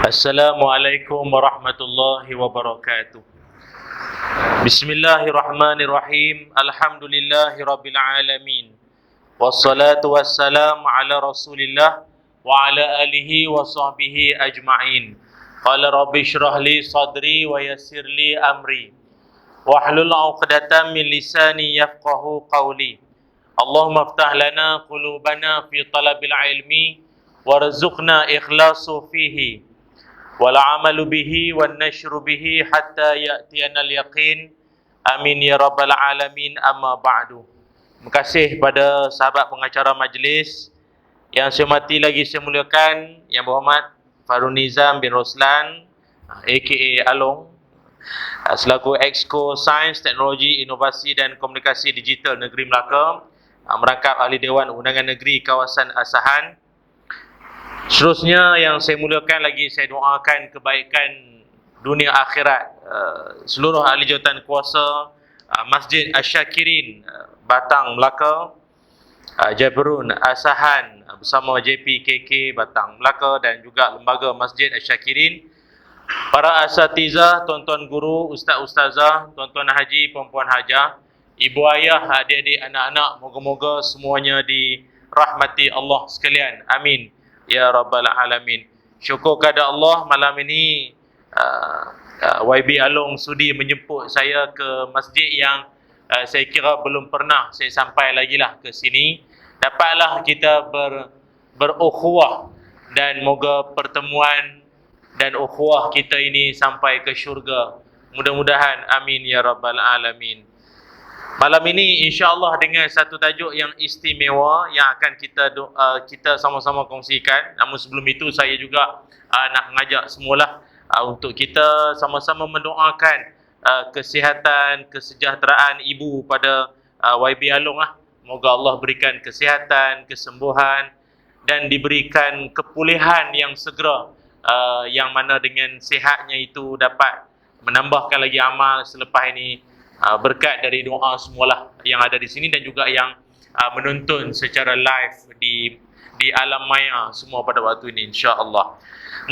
Assalamualaikum warahmatullahi wabarakatuh. Bismillahirrahmanirrahim. Alhamdulillahi rabbil alamin. Wassalatu wassalamu ala Rasulillah wa ala alihi wa sahbihi ajma'in. Qala rabbi shrah li sadri wa yassir li amri wahlul 'uqdatam min lisani yafqahu qawli. Allahumma iftah lana qulubana fi talabil ilmi warzuqna ikhlasu fihi wal amalu bihi wan nashru bihi hatta ya'tiyana al-yaqin. Amin ya rabbal alamin. Amma ba'du. Terima kasih pada sahabat pengacara majlis yang saya hormati lagi saya muliakan, yang berhormat Farun Nizam bin Roslan aka Along, selaku Exco Sains, Teknologi, Inovasi dan Komunikasi Digital Negeri Melaka, merangkap ahli Dewan Undangan Negeri Kawasan Asahan. Seterusnya yang saya muliakan lagi, saya doakan kebaikan dunia akhirat seluruh ahli jawatan kuasa Masjid Asyakirin Batang Melaka, Jaberun Asahan bersama JPKK Batang Melaka dan juga lembaga Masjid Asyakirin, para asatizah, tuan-tuan guru, ustaz-ustazah, tuan-tuan haji, puan-puan hajah, ibu ayah, adik-adik, anak-anak, moga-moga semuanya dirahmati Allah sekalian. Amin ya rabbal alamin. Syukur kepada Allah, malam ini YB Along sudi menjemput saya ke masjid yang saya kira belum pernah saya sampai lagi lah ke sini. Dapatlah kita berukhuwah dan moga pertemuan dan ukhuwah kita ini sampai ke syurga. Mudah-mudahan, amin ya rabbal alamin. Malam ini insya-Allah dengan satu tajuk yang istimewa yang akan kita sama-sama kongsikan. Namun sebelum itu saya juga nak mengajak semualah untuk kita sama-sama mendoakan kesihatan, kesejahteraan ibu pada YB Along lah. Moga Allah berikan kesihatan, kesembuhan dan diberikan kepulihan yang segera, yang mana dengan sihatnya itu dapat menambahkan lagi amal selepas ini. Berkat dari doa semualah yang ada di sini dan juga yang menonton secara live di alam maya semua pada waktu ini, insya-Allah.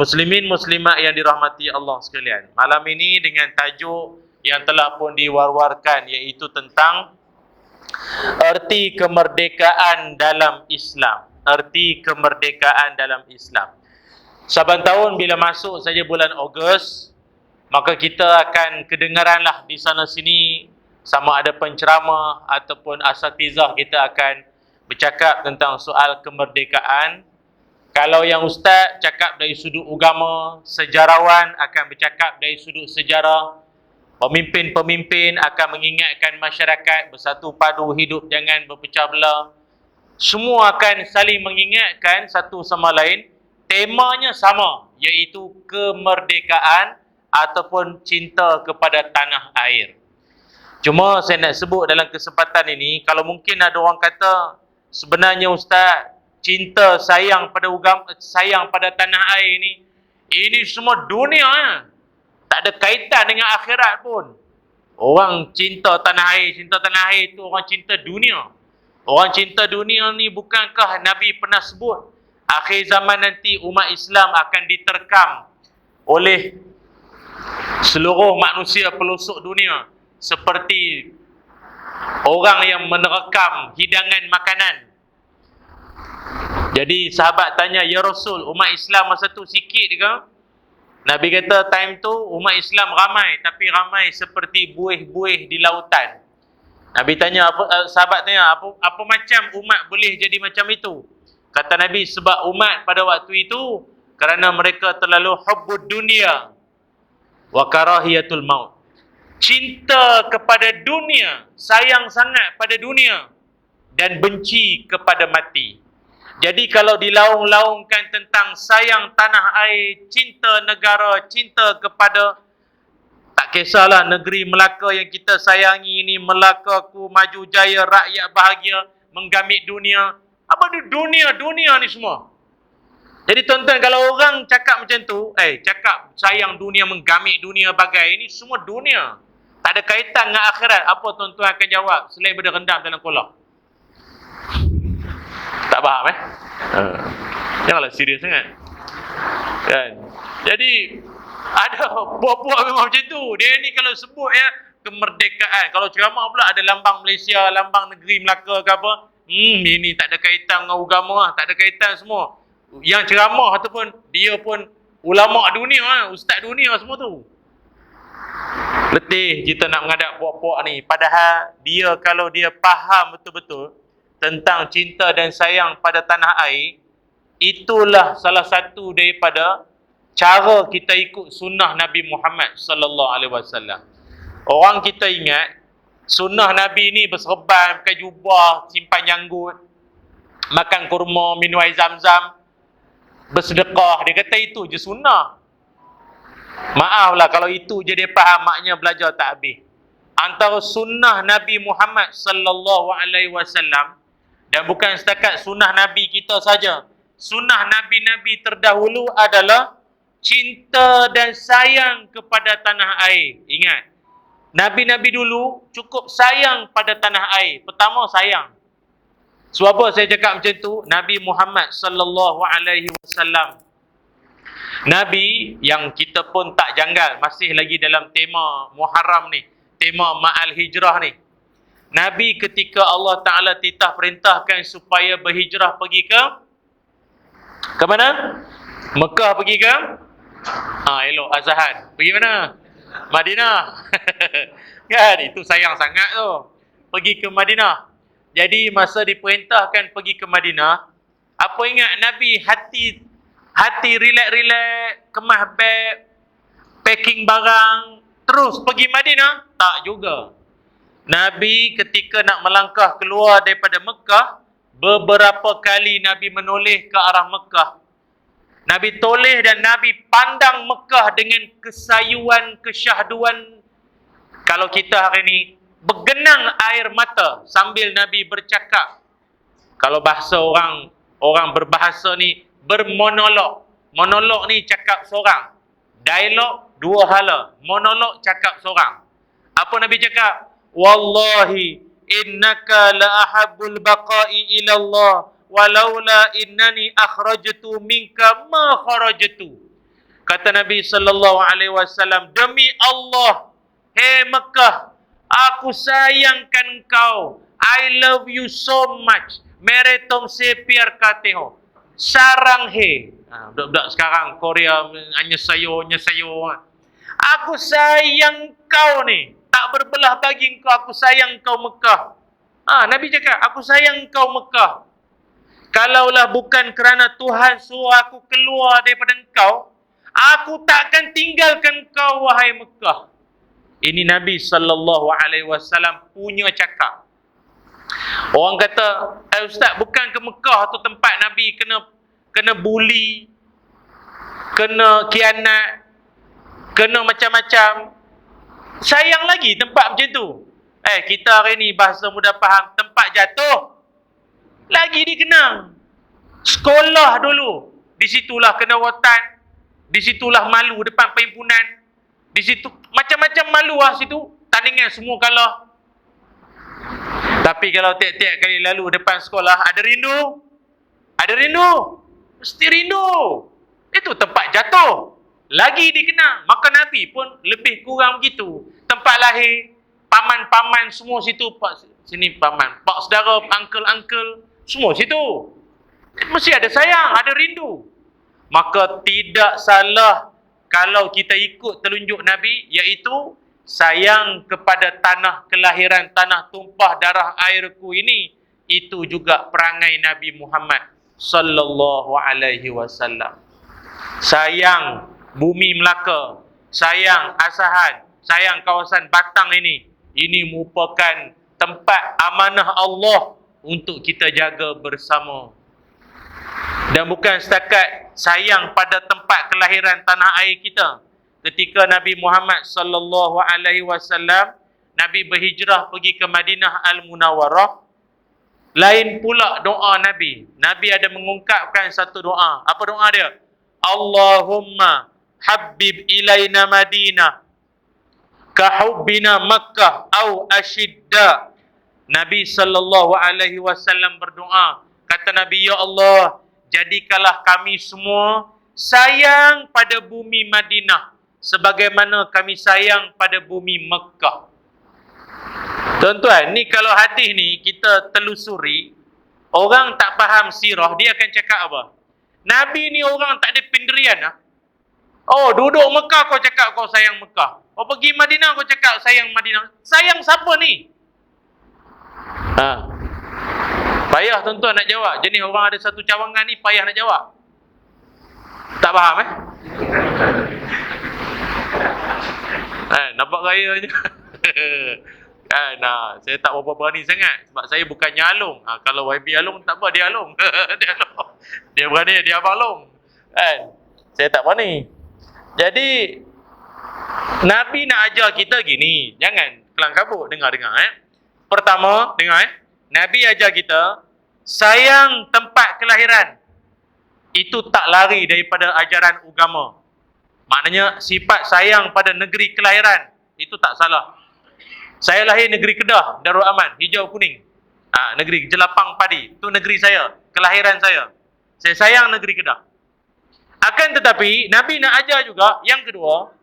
Muslimin muslimat yang dirahmati Allah sekalian, malam ini dengan tajuk yang telah pun diwar-warkan, iaitu tentang erti kemerdekaan dalam Islam. Erti kemerdekaan dalam Islam. Saban tahun bila masuk saja bulan Ogos, maka kita akan kedengaranlah di sana sini, sama ada penceramah ataupun asatizah kita akan bercakap tentang soal kemerdekaan. Kalau yang ustaz cakap dari sudut agama, sejarawan akan bercakap dari sudut sejarah, pemimpin-pemimpin akan mengingatkan masyarakat bersatu padu hidup jangan berpecah belah. Semua akan saling mengingatkan satu sama lain, temanya sama, iaitu kemerdekaan ataupun cinta kepada tanah air. Cuma saya nak sebut dalam kesempatan ini, kalau mungkin ada orang kata sebenarnya ustaz, cinta sayang pada sayang pada tanah air ini semua dunia, tak ada kaitan dengan akhirat pun. Orang cinta tanah air itu orang cinta dunia. Orang cinta dunia ni bukankah Nabi pernah sebut akhir zaman nanti umat Islam akan diterkam oleh seluruh manusia pelosok dunia seperti orang yang menerkam hidangan makanan. Jadi sahabat tanya, ya Rasul, umat Islam masa tu sikit ke? Nabi kata time tu umat Islam ramai, tapi ramai seperti buih-buih di lautan. Nabi tanya, sahabat tanya, apa macam umat boleh jadi macam itu? Kata Nabi, sebab umat pada waktu itu kerana mereka terlalu hubbud dunia wa karahiyatul maut. Cinta kepada dunia, sayang sangat pada dunia dan benci kepada mati. Jadi kalau dilaung-laungkan tentang sayang tanah air, cinta negara, cinta kepada, tak kisahlah negeri Melaka yang kita sayangi ini, Melakaku maju jaya, rakyat bahagia, menggamit dunia. Apa tu dunia ni semua? Jadi tuan-tuan, kalau orang cakap macam tu, cakap sayang dunia, menggamit dunia bagai, ini semua dunia. Tak ada kaitan dengan akhirat. Apa tuan-tuan akan jawab selain daripada rendam dalam kolam? Tak faham Janganlah serius sangat. Kan? Jadi ada buat-buat memang macam tu. Dia ni kalau sebut ya kemerdekaan, kalau ceramah pula ada lambang Malaysia, lambang negeri Melaka ke apa, ini tak ada kaitan dengan agama, tak ada kaitan semua. Yang ceramah tu pun dia pun ulama dunia, ustaz dunia semua tu. Letih kita nak menghadap puak-puak ni. Padahal dia kalau dia faham betul-betul tentang cinta dan sayang pada tanah air, itulah salah satu daripada cara kita ikut sunnah Nabi Muhammad sallallahu alaihi wasallam. Orang kita ingat sunnah Nabi ni berserban, pakai jubah, simpan janggut, makan kurma, minum air zam-zam, bersedekah. Dia kata itu je sunnah. Maaflah kalau itu je dia faham, maknya belajar tak habis. Antara sunnah Nabi Muhammad sallallahu alaihi wasallam, dan bukan setakat sunnah Nabi kita saja, sunnah Nabi-Nabi terdahulu adalah cinta dan sayang kepada tanah air. Ingat, Nabi-Nabi dulu cukup sayang pada tanah air. Pertama, sayang. Sebab apa saya cakap macam tu? Nabi Muhammad sallallahu alaihi wasallam, Nabi yang kita pun tak janggal, masih lagi dalam tema Muharram ni, tema Ma'al Hijrah ni. Nabi ketika Allah Ta'ala titah perintahkan supaya berhijrah pergi ke mana? Mekah pergi ke? Elok, Azhan. Pergi mana? Madinah. Kan, itu sayang sangat tu. Pergi ke Madinah. Jadi masa diperintahkan pergi ke Madinah, apa ingat Nabi hati relax-relax, kemas beg, packing barang, terus pergi Madinah? Tak juga. Nabi ketika nak melangkah keluar daripada Mekah, beberapa kali Nabi menoleh ke arah Mekah. Nabi toleh dan Nabi pandang Mekah dengan kesayuan, kesyahduan. Kalau kita hari ni, bergenang air mata sambil Nabi bercakap. Kalau bahasa orang berbahasa ni, bermonolog. Monolog ni cakap seorang. Dialog dua hala. Monolog cakap seorang. Apa Nabi cakap? Wallahi innaka la ahabbul baqa'i ila Allah walaula innani akhrajtu minka ma kharajtu. Kata Nabi sallallahu alaihi wasallam, demi Allah, hei Mekah, aku sayangkan kau. I love you so much. Mere tumse pyar kate ho. Sarang he. Budak-budak sekarang Korea hanya sayo. Aku sayang kau ni. Tak berbelah bagi engkau, aku sayang kau Mekah. Nabi cakap, aku sayang kau Mekah. Kalaulah bukan kerana Tuhan suruh aku keluar daripada engkau, aku takkan tinggalkan kau wahai Mekah. Ini Nabi sallallahu alaihi wasallam punya cakap. Orang kata, Ustaz, bukan ke Mekah tu tempat Nabi kena bully, kena khianat, kena macam-macam. Sayang lagi tempat macam tu. Kita hari ni bahasa mudah faham, tempat jatuh lagi dikenang. Sekolah dulu, di situlah kena rotan, di situlah malu depan perhimpunan, di situ macam-macam malu situ, tandingan semua kalah. Tapi kalau tiap-tiap kali lalu depan sekolah, ada rindu? Ada rindu? Mesti rindu. Itu tempat jatuh, lagi dikenang. Maka Nabi pun lebih kurang begitu. Tempat lahir, paman-paman semua situ, pak sini paman, pak saudara, uncle-uncle, semua situ. Mesti ada sayang, ada rindu. Maka tidak salah kalau kita ikut telunjuk Nabi, iaitu sayang kepada tanah kelahiran, tanah tumpah darah airku ini. Itu juga perangai Nabi Muhammad sallallahu alaihi wasallam. Sayang bumi Melaka, sayang Asahan, sayang kawasan Batang ini. Ini merupakan tempat amanah Allah untuk kita jaga bersama. Dan bukan setakat sayang pada tempat kelahiran tanah air kita. Ketika Nabi Muhammad sallallahu alaihi wasallam Nabi berhijrah pergi ke Madinah Al-Munawwarah, lain pula doa Nabi. Nabi ada mengungkapkan satu doa. Apa doa dia? Allahumma habib ilaina Madinah kahubbina Makkah au ashidda. Nabi sallallahu alaihi wasallam berdoa. Kata Nabi, ya Allah, jadikanlah kami semua sayang pada bumi Madinah sebagaimana kami sayang pada bumi Mekah. Tuan-tuan, ni kalau hadis ni kita telusuri, orang tak faham sirah, dia akan cakap apa? Nabi ni orang tak ada pendirian lah. Oh, duduk Mekah kau cakap kau sayang Mekah. Oh, pergi Madinah kau cakap sayang Madinah. Sayang siapa ni? Payah tuan-tuan nak jawab. Jenis orang ada satu cawangan ni payah nak jawab. Tak faham nampak gaya je. Saya tak berapa berani sangat sebab saya bukannya Along. Kalau YB Along tak apa, dia Along. Dia berani, dia abang Along. Saya tak berani. Jadi Nabi nak ajar kita gini, jangan kelang kabut. Dengar. Pertama, dengar Nabi ajar kita sayang tempat kelahiran. Itu tak lari daripada ajaran agama. Maknanya sifat sayang pada negeri kelahiran itu tak salah. Saya lahir negeri Kedah, Darul Aman, hijau kuning. Negeri Jelapang Padi, itu negeri saya, kelahiran saya. Saya sayang negeri Kedah. Akan tetapi Nabi nak ajar juga yang kedua,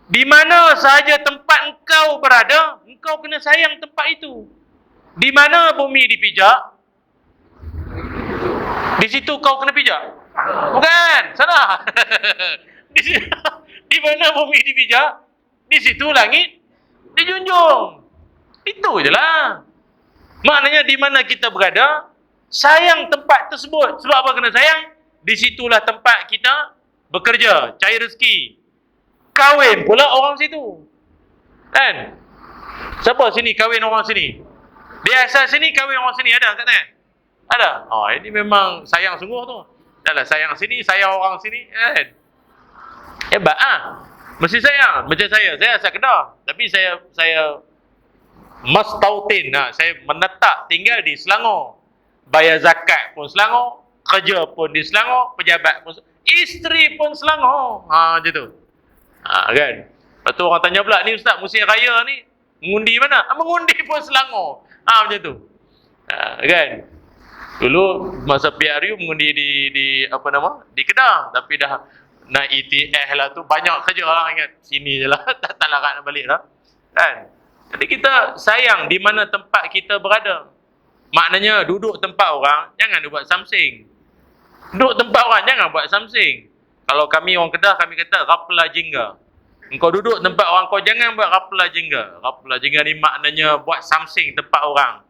di mana sahaja tempat engkau berada, engkau kena sayang tempat itu. Di mana bumi dipijak, di situ kau kena pijak. Bukan, salah. Di mana bumi dipijak, di situ langit dijunjung. Itu je lah. Maknanya di mana kita berada, sayang tempat tersebut. Sebab apa kena sayang? Di situlah tempat kita bekerja, cari rezeki. Kahwin pula orang situ. Kan? Siapa sini kahwin orang sini? Dia asal sini, kahwin orang sini. Ada kat sana? Ada? Ini memang sayang sungguh tu. Dah lah, sayang sini, sayang orang sini. Kan? Hebat mesti sayang. Macam saya asal Kedah. Tapi saya mastautin. Saya menetap tinggal di Selangor. Bayar zakat pun Selangor. Kerja pun di Selangor. Pejabat pun isteri pun Selangor. Macam tu. Kan? Lepas tu orang tanya pula, ni Ustaz, musim raya ni mengundi mana? Mengundi pun Selangor. Macam tu. Kan? Dulu masa PRU mengundi di di Kedah. Tapi dah nak ETH lah tu, banyak kerja lah, ingat sini je lah. tak larat nak balik lah. Kan? Jadi kita sayang di mana tempat kita berada. Maknanya duduk tempat orang, jangan buat samsing. Duduk tempat orang, jangan buat samsing. Kalau kami orang Kedah, kami kata rapla jingga. Engkau duduk tempat orang, kau jangan buat rapla jingga. Rapla jingga ni maknanya buat samsing tempat orang.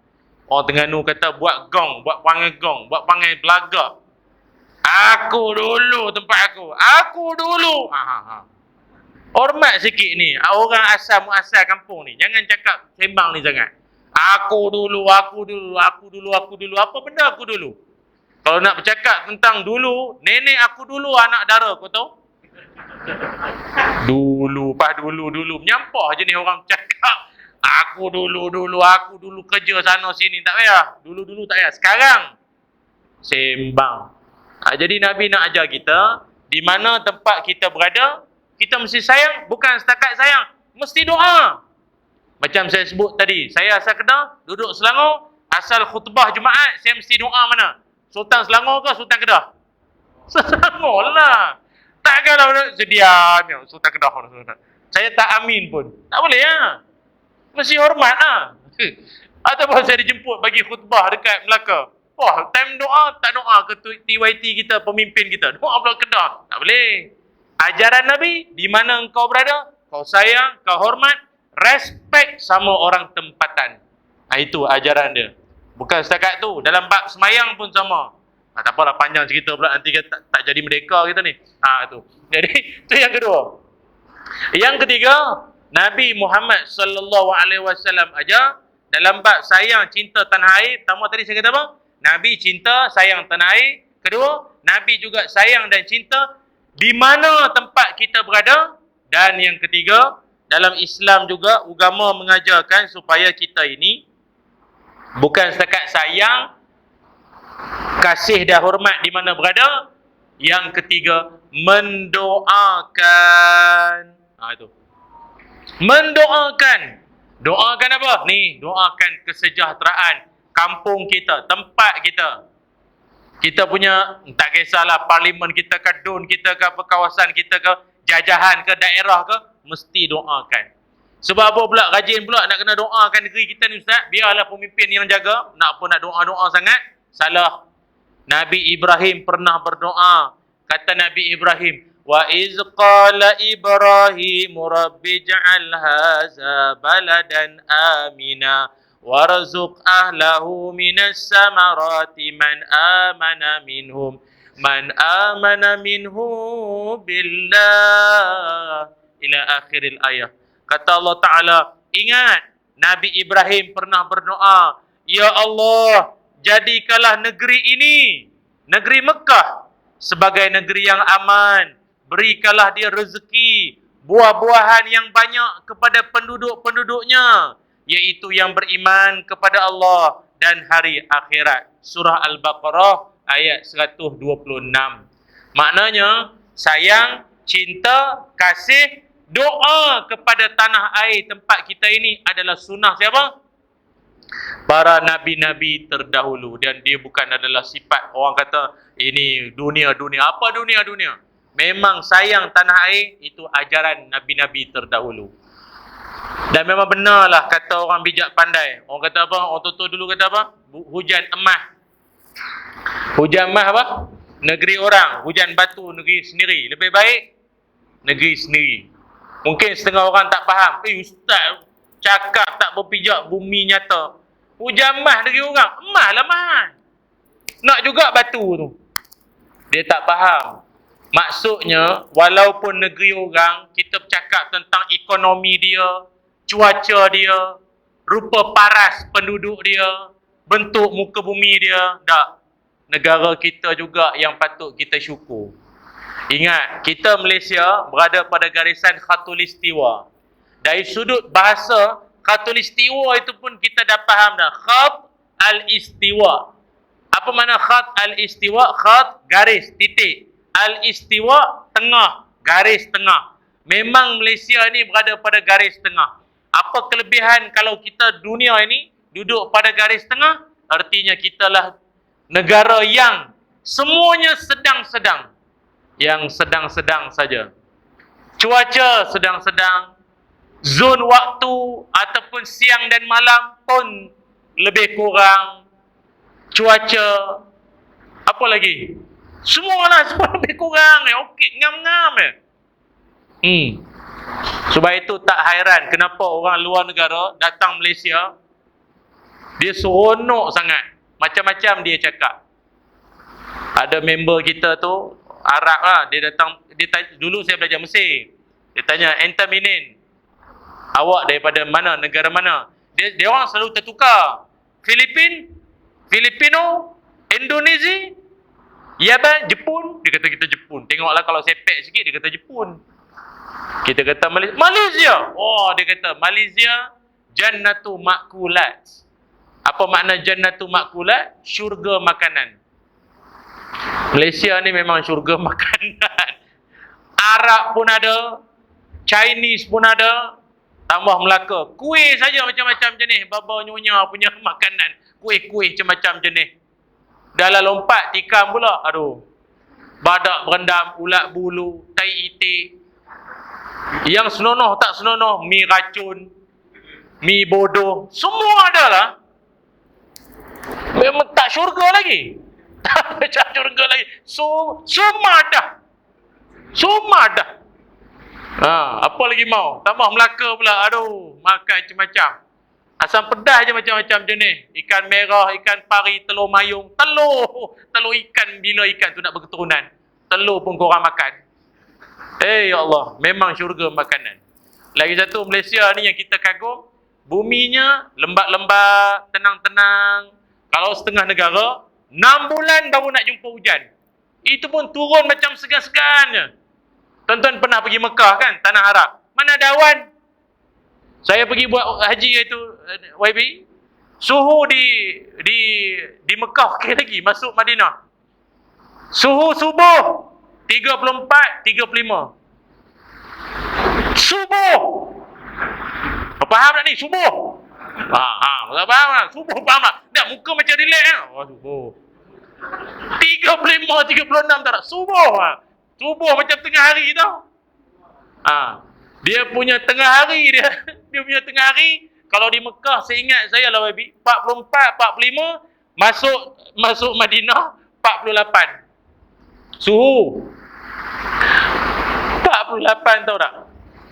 Orang Terengganu kata buat gong, buat panggil gong, buat panggil belagak. Aku dulu tempat aku. Aku dulu. Hormat sikit ni. Orang asal muasal kampung ni. Jangan cakap sembang ni sangat. Aku dulu, aku dulu, aku dulu, aku dulu. Apa benda aku dulu? Kalau nak bercakap tentang dulu, nenek aku dulu anak dara, kau tahu? Dulu, dulu. Menyampah je ni orang cakap. Aku dulu kerja sana sini. Tak payah. Dulu tak payah. Sekarang, sembang. Jadi Nabi nak ajar kita, di mana tempat kita berada, kita mesti sayang. Bukan setakat sayang, mesti doa. Macam saya sebut tadi, saya asal Kedah, duduk Selangor, asal khutbah Jumaat, saya mesti doa mana? Sultan Selangor ke Sultan Kedah? Selangor lah. Takkanlah sedianya Sultan Kedah. Saya tak amin pun. Tak boleh lah. Mesti hormat lah. Ataupun saya dijemput bagi khutbah dekat Melaka. Wah, time doa, tak doa ke TYT kita, pemimpin kita. Doa pula Kedah. Tak boleh. Ajaran Nabi, di mana engkau berada, kau sayang, kau hormat, respect sama orang tempatan. Itu ajaran dia. Bukan setakat tu. Dalam bab semayang pun sama. Tak apalah, panjang cerita pula. Nanti kita tak jadi merdeka kita ni. Itu. Jadi, itu yang kedua. Yang ketiga, Nabi Muhammad SAW ajar dalam bab sayang, cinta, tanah air. Pertama tadi saya kata apa? Nabi cinta, sayang tanah air. Kedua, Nabi juga sayang dan cinta di mana tempat kita berada. Dan yang ketiga, dalam Islam juga agama mengajarkan supaya kita ini bukan setakat sayang, kasih dan hormat di mana berada. Yang ketiga, mendoakan. Itu. Mendoakan. Doakan apa? Ni, doakan kesejahteraan kampung kita, tempat kita. Kita punya, tak kisahlah parlimen kita ke, DUN kita ke, apa kawasan kita ke, jajahan ke, daerah ke, mesti doakan. Sebab apa pula? Rajin pula nak kena doakan negeri kita ni Ustaz. Biarlah pemimpin yang jaga. Nak apa nak doa-doa sangat? Salah. Nabi Ibrahim pernah berdoa. Kata Nabi Ibrahim, wa iz qala Ibrahim rabbi ij'al hadza baladan amina warzuq ahlahu minas samarati man amana minhu billah ila akhiril ayat. Kata Allah Ta'ala, ingat Nabi Ibrahim pernah berdoa, ya Allah, jadikanlah negeri ini, negeri Mekah, sebagai negeri yang aman. Berikanlah dia rezeki, buah-buahan yang banyak kepada penduduk-penduduknya, iaitu yang beriman kepada Allah dan hari akhirat. Surah Al-Baqarah ayat 126. Maknanya, sayang, cinta, kasih, doa kepada tanah air tempat kita ini adalah sunnah siapa? Para nabi-nabi terdahulu. Dan dia bukan adalah sifat orang kata ini dunia. Apa dunia? Memang sayang tanah air, itu ajaran nabi-nabi terdahulu. Dan memang benarlah kata orang bijak pandai. Orang kata apa? Orang tua dulu kata apa? Hujan emas. Hujan emas apa? Negeri orang. Hujan batu negeri sendiri. Lebih baik negeri sendiri. Mungkin setengah orang tak faham. Ustaz cakap tak berpijak bumi nyata. Hujan emas negeri orang. Emas lah emas. Nak juga batu tu. Dia tak faham. Maksudnya, walaupun negeri orang, kita bercakap tentang ekonomi dia, cuaca dia, rupa paras penduduk dia, bentuk muka bumi dia, tak. Negara kita juga yang patut kita syukur. Ingat, kita Malaysia berada pada garisan khatulistiwa. Dari sudut bahasa, khatulistiwa itu pun kita dah faham dah. Khat al-istiwa. Apa makna khat al-istiwa? Khat, garis, titik. Al-istiwa, tengah, garis tengah. Memang Malaysia ni berada pada garis tengah. Apa kelebihan kalau kita dunia ini duduk pada garis tengah? Artinya kitalah negara yang semuanya sedang-sedang. Yang sedang-sedang saja. Cuaca sedang-sedang. Zon waktu ataupun siang dan malam pun lebih kurang. Cuaca. Apa lagi? Semua lebih kurang. Okey, ngam-ngam. Sebab itu tak hairan kenapa orang luar negara datang Malaysia, dia seronok sangat. Macam-macam dia cakap. Ada member kita tu Arab lah, dia datang, dulu saya belajar Mesir. Dia tanya, "Enta minin? Awak daripada mana, negara mana?" Dia orang selalu tertukar. Filipino, Indonesia, Yaban, Jepun. Dia kata kita Jepun. Tengoklah kalau sepek sikit dia kata Jepun. Kita kata Malaysia. Oh, dia kata Malaysia Jannatu Makulat. Apa makna Jannatu Makulat? Syurga makanan. Malaysia ni memang syurga makanan. Arab pun ada, Chinese pun ada, tambah Melaka. Kuih saja macam-macam jenis. Baba nyonya punya makanan. Kuih-kuih macam-macam jenis. Dalam lompat tikam pula. Aduh. Badak berendam, ulat bulu, tai itik. Yang senonoh tak senonoh, mi racun, mi bodoh. Semua ada lah. Memang tak syurga lagi. Tak macam syurga lagi. Semua ada. Apa lagi mau? Tambah Melaka pula. Aduh, makan macam-macam. Asam pedas je macam-macam jenis. Ikan merah, ikan pari, telur mayung. Telur ikan, bila ikan tu nak berketurunan. Telur pun korang makan. Ya Allah, memang syurga makanan. Lagi satu, Malaysia ni yang kita kagum, buminya lembab-lembab, tenang-tenang. Kalau setengah negara, 6 bulan baru nak jumpa hujan. Itu pun turun macam segan-segan. Tuan-tuan pernah pergi Mekah kan, tanah Arab. Mana ada awan? Saya pergi buat haji itu YB. Suhu di Mekah okey lagi, masuk Madinah. Suhu subuh 34, 35. Subuh. Faham tak ni? Subuh. Tak faham tak? Subuh faham tak? Tak, muka macam relax kan? Oh, subuh. 35, 36 tak ada. Subuh lah. Subuh macam tengah hari tau. Dia punya tengah hari dia punya tengah hari. Kalau di Mekah, saya ingat saya lah baby, 44, 45, masuk Madinah 48. Suhu 48 tau tak?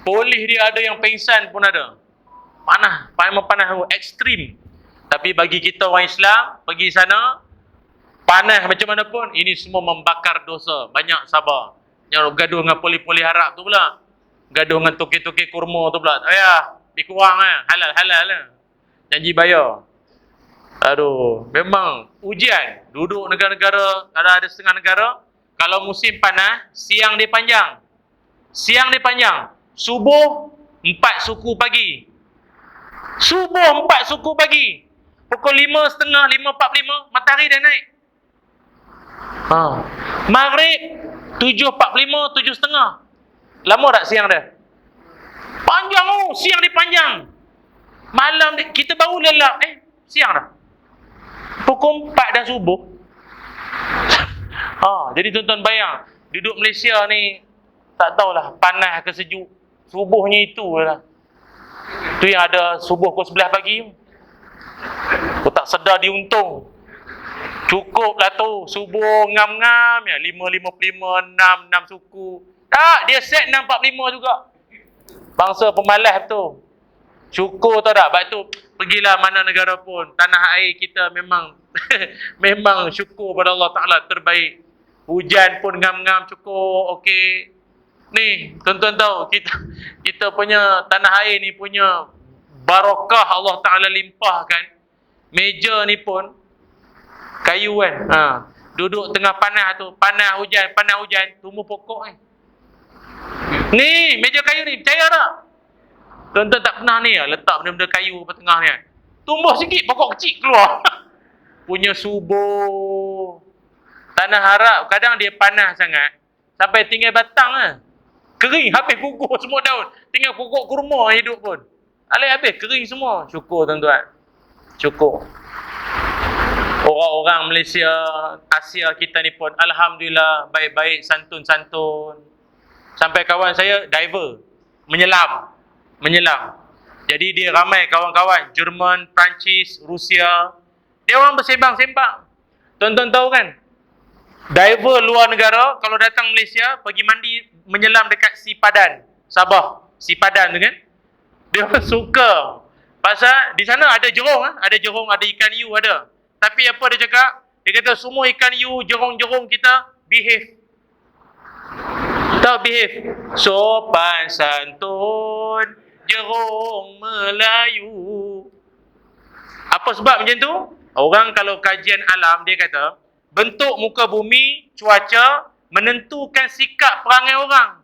Polis dia ada yang pengsan pun ada. Panas, panas ekstrim. Tapi bagi kita orang Islam, pergi sana, panas macam mana pun, ini semua membakar dosa. Banyak sabar. Yang gaduh dengan poli-poli Arab tu pula. Gaduh dengan toke-toke kurma tu pula. Lebih kurang halal lah. Janji bayar. Aduh, memang ujian. Duduk negara-negara, ada setengah negara, kalau musim panas, siang dia panjang. Subuh 4 suku pagi. Pukul 5.30, 5.45, matahari dah naik. Maghrib 7.45, 7.30. Lama tak siang dah? Panjang siang dia panjang. Malam kita baru lelap, siang dah. Pukul 4 dah subuh. Jadi tuan-tuan bayang, duduk Malaysia ni tak tahulah panas ke sejuk. Subuhnya itu lah. Tu yang ada subuh pukul 11 pagi. Kau tak sedar diuntung. Cukup lah tu, subuh ngam-ngam ya, 5.55, 6 suku. Tak, dia set 6.45 juga. Bangsa pemalas tu. Syukur tau tak? Sebab tu, pergilah mana negara pun, tanah air kita memang memang syukur pada Allah Ta'ala, terbaik. Hujan pun ngam-ngam cukup, okey. Ni, tuan-tuan tahu, kita punya tanah air ni punya barakah Allah Ta'ala limpahkan. Meja ni pun kayu kan. Duduk tengah panas tu, panas hujan, tumbuh pokok ni meja kayu ni, percaya tak? Tuan-tuan tak pernah ni letak benda-benda kayu kat tengah ni tumbuh sikit, pokok kecil keluar. Punya subur. Tanah Arab kadang dia panas sangat sampai tinggal batang kering, habis gugur semua daun. Tinggal pokok kurma hidup pun. Habis kering semua. Syukur tuan-tuan. Syukur. Orang-orang Malaysia, Asia kita ni pun alhamdulillah baik-baik, santun-santun. Sampai kawan saya diver, menyelam. Jadi dia ramai kawan-kawan Jerman, Perancis, Rusia. Dia orang bersembang-sembang. Tuan-tuan tahu kan? Diver luar negara kalau datang Malaysia pergi mandi menyelam dekat Sipadan, Sabah. Sipadan tu kan? Dia orang suka. Pasal di sana ada jerung, ada ikan hiu ada. Tapi apa dia cakap? Dia kata semua ikan hiu, jerung-jerung kita behave. Tahu behave? Sopan santun, jerung Melayu. Apa sebab macam tu? Orang kalau kajian alam dia kata bentuk muka bumi, cuaca menentukan sikap perangai orang.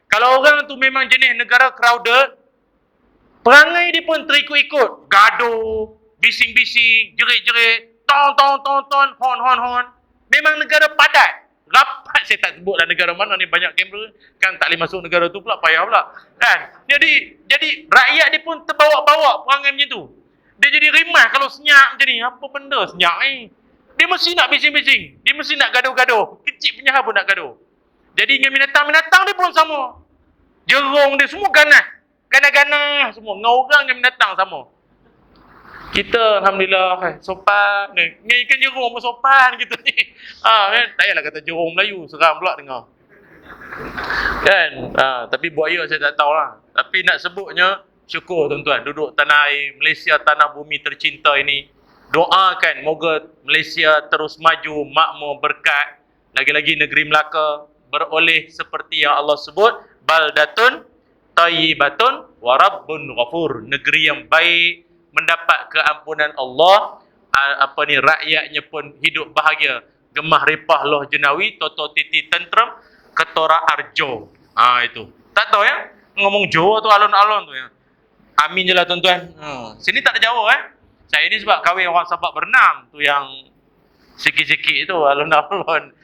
Kalau orang tu memang jenis negara crowded, perangai dia pun terikut-ikut. Gaduh, bising-bising, jerit-jerit, ton, hon. Memang negara padat. Rapat, saya tak sebutlah negara mana ni, banyak kamera. Kan tak boleh masuk negara tu pula, payah pula. Kan? Jadi rakyat dia pun terbawa-bawa perangai macam tu. Dia jadi rimah kalau senyap macam ni. Apa benda senyap ni? Dia mesti nak bising-bising. Dia mesti nak gaduh-gaduh. Kecil punya hal pun nak gaduh. Jadi dengan binatang dia pun sama. Jerung dia semua ganas. Ganas-ganas semua. Dengan orang dengan binatang sama. Kita alhamdulillah sopan. Dengan ikan jerung pun sopan kita ni. Kan? Tak payahlah kata jerung Melayu. Seram pula dengar. Kan? Tapi buaya saya tak tahulah. Tapi nak sebutnya, syukur tuan-tuan. Duduk tanah air Malaysia, tanah bumi tercinta ini. Doakan moga Malaysia terus maju, makmur, berkat. Lagi-lagi negeri Melaka beroleh seperti yang Allah sebut, baldatun tayyibatun wa rabbun ghafur. Negeri yang baik, mendapat keampunan Allah, rakyatnya pun hidup bahagia. Gemah ripah loh jenawi, toto titi tentrem, ketora arjo. Itu. Tak tahu ya? Ngomong Jawa tu alun-alun tu ya. Amin je lah tuan-tuan. Sini tak ada Jawa Saya ni sebab kahwin orang Sabak berenam tu yang sikit-sikit tu alun-alun.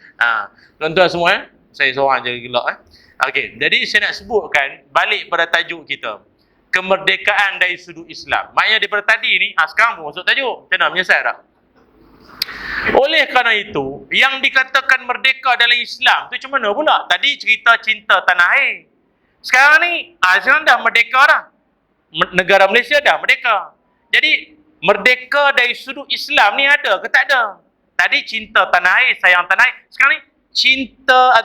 Tuan-tuan semua saya seorang je gelak Okey, jadi saya nak sebutkan balik pada tajuk kita. Kemerdekaan dari sudut Islam. Maknanya daripada tadi ni, sekarang pun masuk tajuk. Macam mana, menyesal tak? Oleh kerana itu, yang dikatakan merdeka dalam Islam tu macam mana pula? Tadi cerita cinta tanah air. Sekarang ni, sekarang dah merdeka dah. Negara Malaysia dah merdeka. Jadi, merdeka dari sudut Islam ni ada ke tak ada? Tadi cinta tanah air, sayang tanah air. Sekarang ni, cinta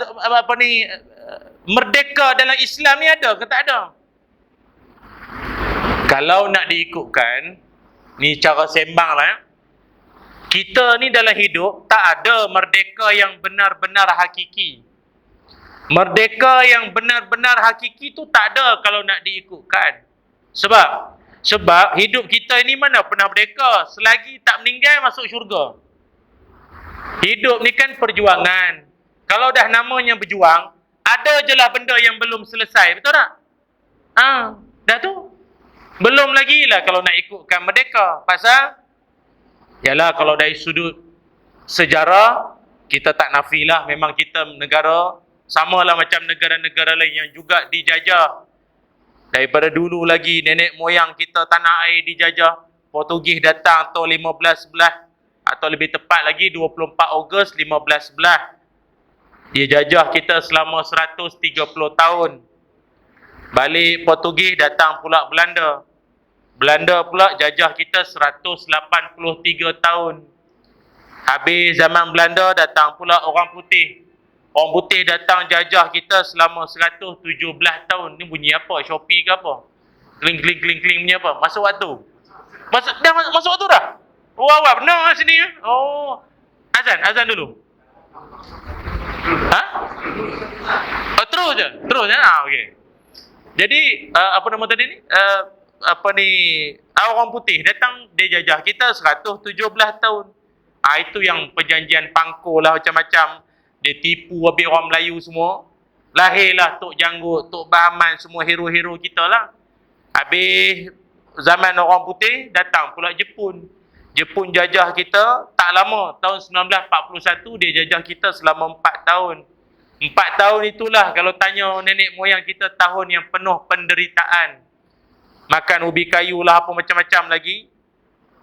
merdeka dalam Islam ni ada ke tak ada? Kalau nak diikutkan, ni cara sembang lah ya. Kita ni dalam hidup tak ada merdeka yang benar-benar hakiki. Merdeka yang benar-benar hakiki tu tak ada kalau nak diikutkan. Sebab hidup kita ini mana pernah merdeka selagi tak meninggal masuk syurga. Hidup ni kan perjuangan. Kalau dah namanya berjuang, ada je lah benda yang belum selesai, betul tak? Dah tu. Belum lagi lah kalau nak ikutkan merdeka. Pasal yalah, kalau dari sudut sejarah, kita tak nafilah memang kita negara samalah macam negara-negara lain yang juga dijajah. Daripada dulu lagi nenek moyang kita tanah air dijajah. Portugis datang tahun 1511 atau lebih tepat lagi 24 Ogos 1511. Dia jajah kita selama 130 tahun. Balik Portugis datang pula Belanda. Belanda pula jajah kita 183 tahun. Habis zaman Belanda datang pula orang putih. Orang putih datang jajah kita selama 117 tahun. Ni bunyi apa? Shopee ke apa? Kling bunyi apa? Masuk waktu. Masuk waktu dah? Wah, benar sini ya? Oh. Azan dulu. Terus je? Okey. Jadi, apa nama tadi ni? Orang putih datang dia jajah kita 117 tahun. Itu yang perjanjian Pangko lah macam-macam. Dia tipu habis orang Melayu semua. Lahirlah Tok Janggut, Tok Bahaman, semua hero-hero kita lah. Habis zaman orang putih datang pula Jepun. Jepun jajah kita tak lama. Tahun 1941 dia jajah kita selama 4 tahun. 4 tahun itulah kalau tanya nenek moyang kita tahun yang penuh penderitaan. Makan ubi kayu lah apa macam-macam lagi.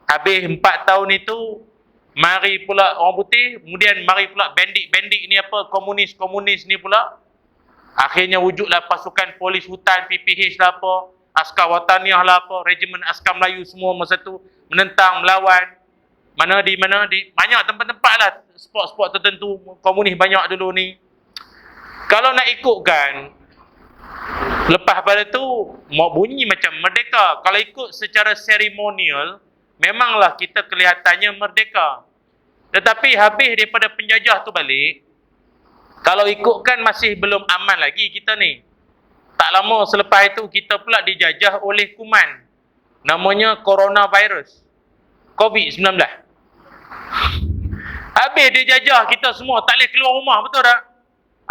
Habis 4 tahun itu, mari pula orang putih, kemudian mari pula bandit-bandit ni apa, komunis-komunis ni pula. Akhirnya wujudlah pasukan polis hutan, PPH lah apa, askar wataniah lah apa, regimen askar Melayu semua masa tu menentang, melawan. Mana di banyak tempat-tempat lah, spot-spot tertentu, komunis banyak dulu ni. Kalau nak ikutkan, lepas pada tu, mau bunyi macam merdeka. Kalau ikut secara seremonial, memanglah kita kelihatannya merdeka. Tetapi habis daripada penjajah tu balik, kalau ikutkan masih belum aman lagi kita ni. Tak lama selepas itu, kita pula dijajah oleh kuman. Namanya coronavirus. COVID-19. Habis dia jajah kita semua, tak boleh keluar rumah, betul tak?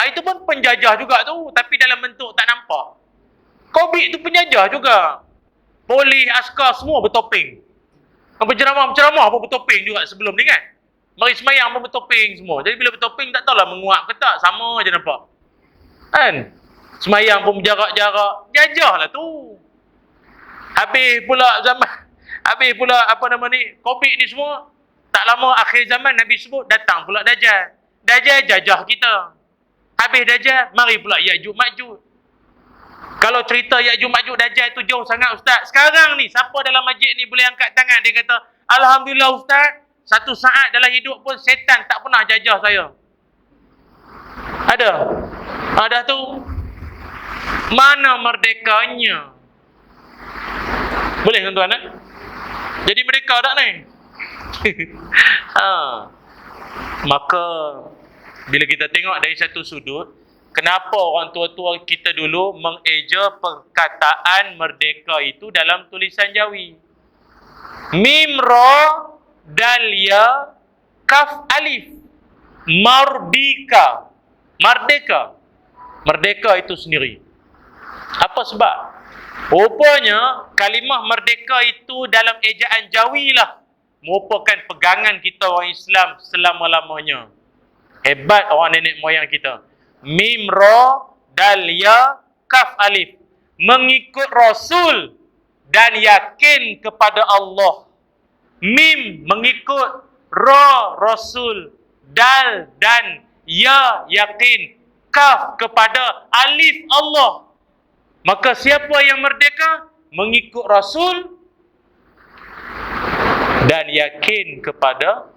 Itu pun penjajah juga tu, tapi dalam bentuk tak nampak. COVID tu penjajah juga. Polis, askar semua bertopeng. Penceramah pun bertopeng juga sebelum ni kan. Mari semayang pun bertopeng semua. Jadi bila bertopeng tak tahulah menguap ke tak, sama je nampak. Kan? Semayang pun berjarak-jarak. Jajah lah tu. Habis pula COVID ni semua. Tak lama akhir zaman Nabi sebut datang pula Dajjal. Dajjal jajah kita. Habis Dajjal, mari pula Ya'juj Ma'juj. Kalau cerita Ya'juj Ma'juj Dajjal itu jauh sangat Ustaz. Sekarang ni, siapa dalam masjid ni boleh angkat tangan, dia kata, Alhamdulillah Ustaz, satu saat dalam hidup pun setan tak pernah jajah saya. Ada? Ada tu. Mana merdekanya? Boleh tuan-tuan? Jadi merdeka tak ni? Maka bila kita tengok dari satu sudut, kenapa orang tua-tua kita dulu mengeja perkataan merdeka itu dalam tulisan Jawi? Mim, Ra, Dal, Ya, Kaf, Alif. Mardika. Merdeka. Merdeka itu sendiri. Apa sebab? Rupanya kalimah merdeka itu dalam ejaan Jawi lah merupakan pegangan kita orang Islam selama-lamanya. Hebat orang nenek moyang kita. Mim, Ra, Dal, Ya, Kaf, Alif. Mengikut Rasul dan yakin kepada Allah. Mim mengikut Ra Rasul, Dal dan Ya yakin, Kaf kepada, Alif Allah. Maka siapa yang merdeka? Mengikut Rasul dan yakin kepada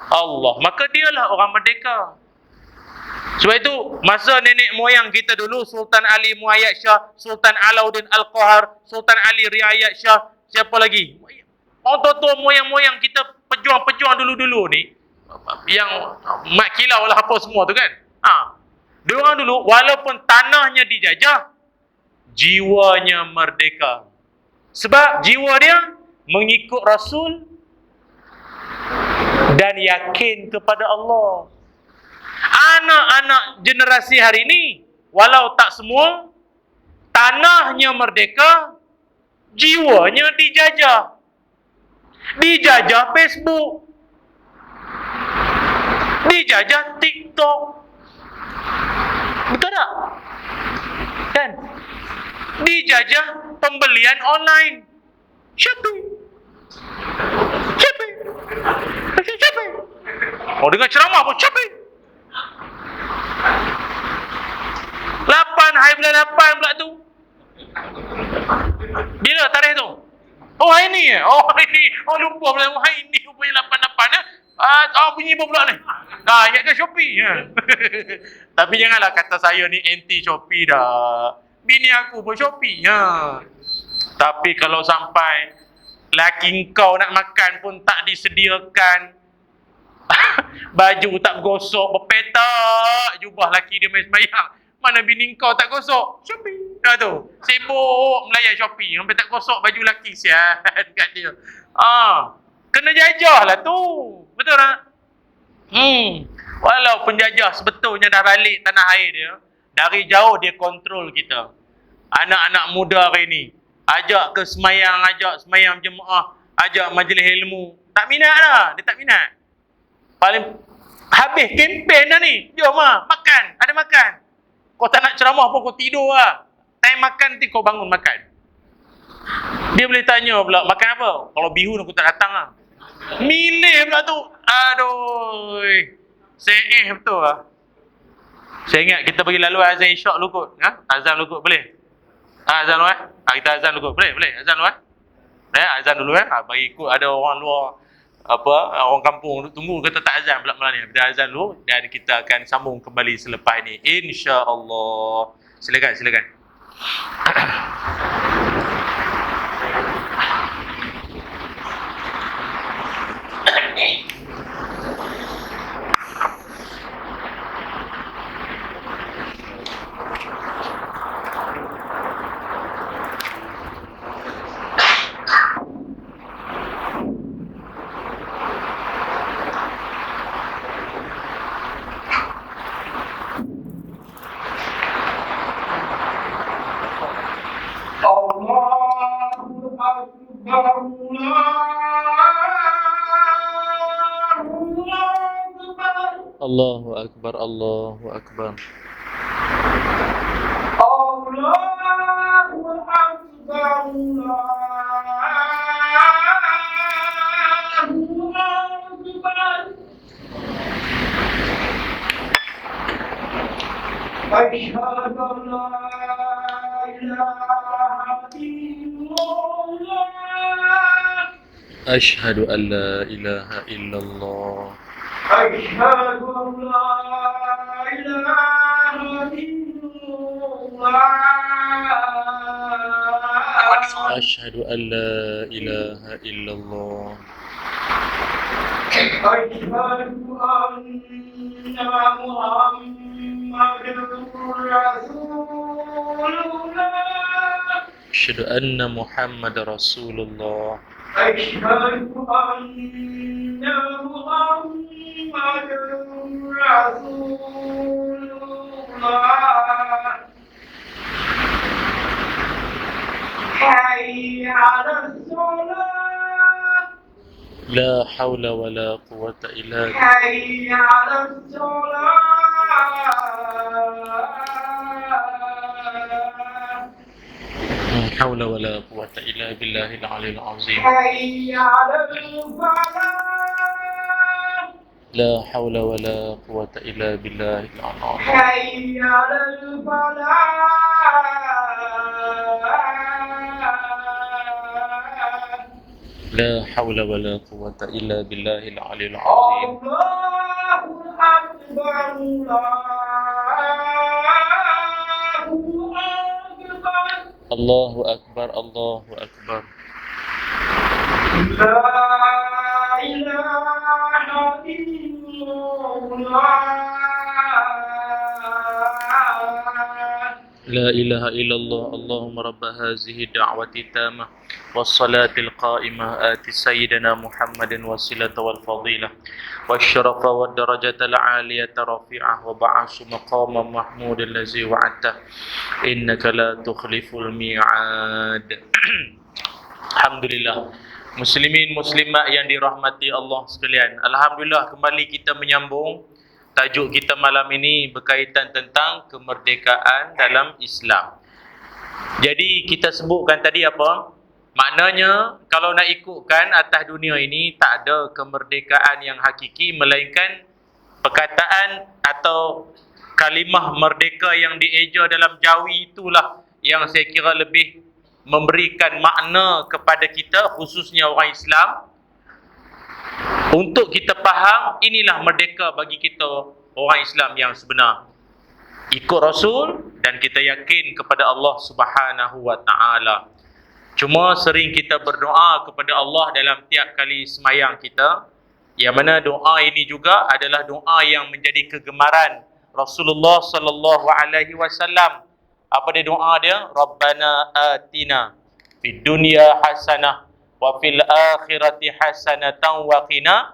Allah. Maka dialah orang merdeka. Sebab itu masa nenek moyang kita dulu, Sultan Ali Muayyad Shah, Sultan Alauddin Al-Qahar, Sultan Ali Riayat Shah, siapa lagi? Orang tua-tua moyang-moyang kita, pejuang-pejuang dulu-dulu ni, yang mak kilau lah apa semua tu kan. Diorang dulu walaupun tanahnya dijajah, jiwanya merdeka. Sebab jiwa dia mengikut Rasul dan yakin kepada Allah. Anak-anak generasi hari ini, walau tak semua, tanahnya merdeka, jiwanya dijajah. Dijajah Facebook, dijajah TikTok. Betul tak? Kan? Dijajah pembelian online. Shopee. Oh, dengar ceramah pun Shopee. 8 hari bulan 8 pula tu. Bila tarikh tu? Oh, hari ni eh? Oh, hari ni. Oh, lupa pula. Oh, hari ni rupanya 8 bunyi apa pula ni? Ingatkan Shopee. Tapi janganlah kata saya ni anti Shopee dah. Bini aku pun Shopee. Tapi kalau sampai laki kau nak makan pun tak disediakan, baju tak gosok, berpetak jubah laki dia main sembahyang, mana bini kau tak gosok? Shopee. Tu sibuk melayan Shopee sampai tak gosok baju laki, sian kat dia. Kena jajah lah tu. Betul tak? Walau penjajah sebetulnya dah balik tanah air dia, dari jauh dia kontrol kita. Anak-anak muda hari ni ajak ke semayang, ajak semayang jemaah, ajak majlis ilmu, tak minat lah. Dia tak minat. Paling habis kempen dah ni, jom lah makan, ada makan. Kau tak nak ceramah pun kau tidur lah. Time makan nanti kau bangun makan. Dia boleh tanya pula, makan apa? Kalau bihun aku tak datang lah. Milih pula tu. Aduh, se'eh betul lah. Saya ingat kita pergi lalu azan isyak dulu kot. Azan dulu kot, boleh? Azan dulu kita azan dulu kot. Boleh? Azan dulu azan dulu bagi ikut ada orang luar, orang kampung tunggu kata tak azan pula malam ni. Kita azan dulu dan kita akan sambung kembali selepas ini, insya-Allah. Silakan. Allahu Akbar, Allahu Akbar. Allahu Akbar, Allahu Akbar. Asyhadu an la ilaha illallah. أشهد أن لا إله إلا الله. أشهد أن لا إله إلا الله. أشهد أن محمد رسول الله. أشهد أن محمد رسول الله. أشهد أن محمد رسول الله. حي على الصلاة. لا حول ولا قوة إلا بالله. حي على الصلاة. لا حول ولا قوة إلا بالله العلي العظيم. حي على الفلاح. لا حول ولا قوة إلا بالله العلي العظيم. حي على الفلاح. لا حول ولا قوة إلا بالله العلي العظيم. الله أكبر الله الله أكبر. أكبر الله أكبر. لا إله إلا الله. لا إله إلا الله. اللهم رب هذه الدعوة التامة والصلاة القائمة آت سيدنا محمد وسيلة والفضيلة والشرف والدرجة العالية رفيعة وبعث مقاما محمود الذي وعدته إنك لا تخلف الميعاد. Alhamdulillah. Muslimin muslimat yang dirahmati Allah sekalian. Alhamdulillah kembali kita menyambung tajuk kita malam ini berkaitan tentang kemerdekaan dalam Islam. Jadi kita sebutkan tadi apa? Maknanya kalau nak ikutkan atas dunia ini tak ada kemerdekaan yang hakiki melainkan perkataan atau kalimah merdeka yang dieja dalam jawi itulah yang saya kira lebih memberikan makna kepada kita khususnya orang Islam untuk kita faham inilah merdeka bagi kita orang Islam yang sebenar. Ikut Rasul dan kita yakin kepada Allah Subhanahu wa taala. Cuma sering kita berdoa kepada Allah dalam tiap kali semayang kita, yang mana doa ini juga adalah doa yang menjadi kegemaran Rasulullah sallallahu alaihi wasallam. Apa dia doa dia? Rabbana atina fid dunya hasanah wa fil akhirati hasanatan wa qina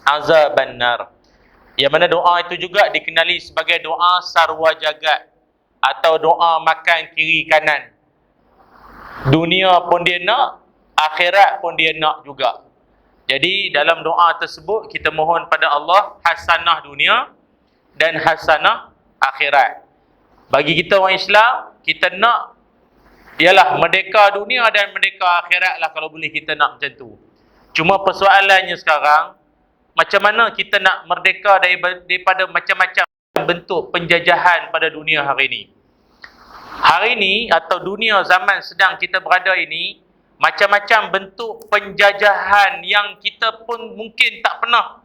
azabannar. Yang mana doa itu juga dikenali sebagai doa sarwa jagat atau doa makan kiri kanan. Dunia pun dia nak, akhirat pun dia nak juga. Jadi dalam doa tersebut kita mohon pada Allah hasanah dunia dan hasanah akhirat. Bagi kita orang Islam, kita nak ialah merdeka dunia dan merdeka akhirat lah kalau boleh kita nak macam tu. Cuma persoalannya sekarang, macam mana kita nak merdeka daripada macam-macam bentuk penjajahan pada dunia hari ini. Hari ini atau dunia zaman sedang kita berada ini, macam-macam bentuk penjajahan yang kita pun mungkin tak pernah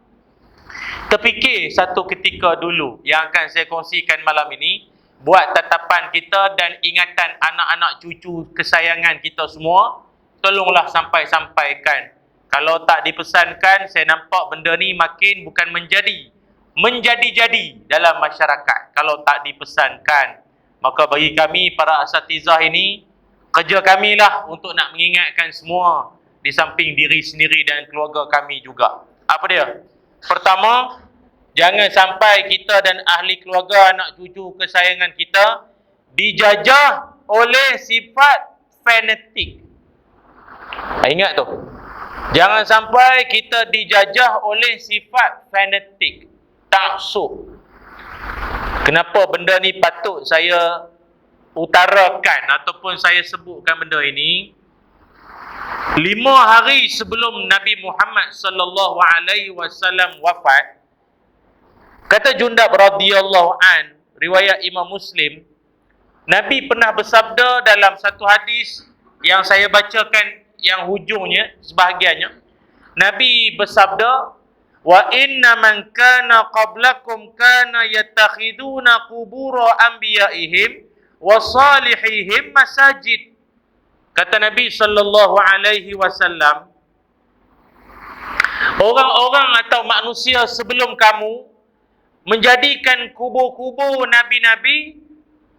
terfikir satu ketika dulu yang akan saya kongsikan malam ini. Buat tatapan kita dan ingatan anak-anak cucu kesayangan kita semua, tolonglah sampaikan. Kalau tak dipesankan, saya nampak benda ni makin bukan menjadi dalam masyarakat. Kalau tak dipesankan, maka bagi kami para asatizah ini, kerja kami lah untuk nak mengingatkan semua di samping diri sendiri dan keluarga kami juga. Apa dia? Pertama, jangan sampai kita dan ahli keluarga, anak cucu kesayangan kita dijajah oleh sifat fanatik. Ingat tu. Jangan sampai kita dijajah oleh sifat fanatik, taksub. Kenapa benda ni patut saya utarakan ataupun saya sebutkan benda ini? 5 hari sebelum Nabi Muhammad sallallahu alaihi wasallam wafat, kata Jundab radhiyallahu an, riwayat Imam Muslim, Nabi pernah bersabda dalam satu hadis yang saya bacakan yang hujungnya sebahagiannya. Nabi bersabda, wa inna man kana qablakum kana yattakhiduna qubura anbiya'ihim wa salihihim masajid. Kata Nabi sallallahu alaihi wasallam, orang-orang atau manusia sebelum kamu menjadikan kubur-kubur nabi-nabi,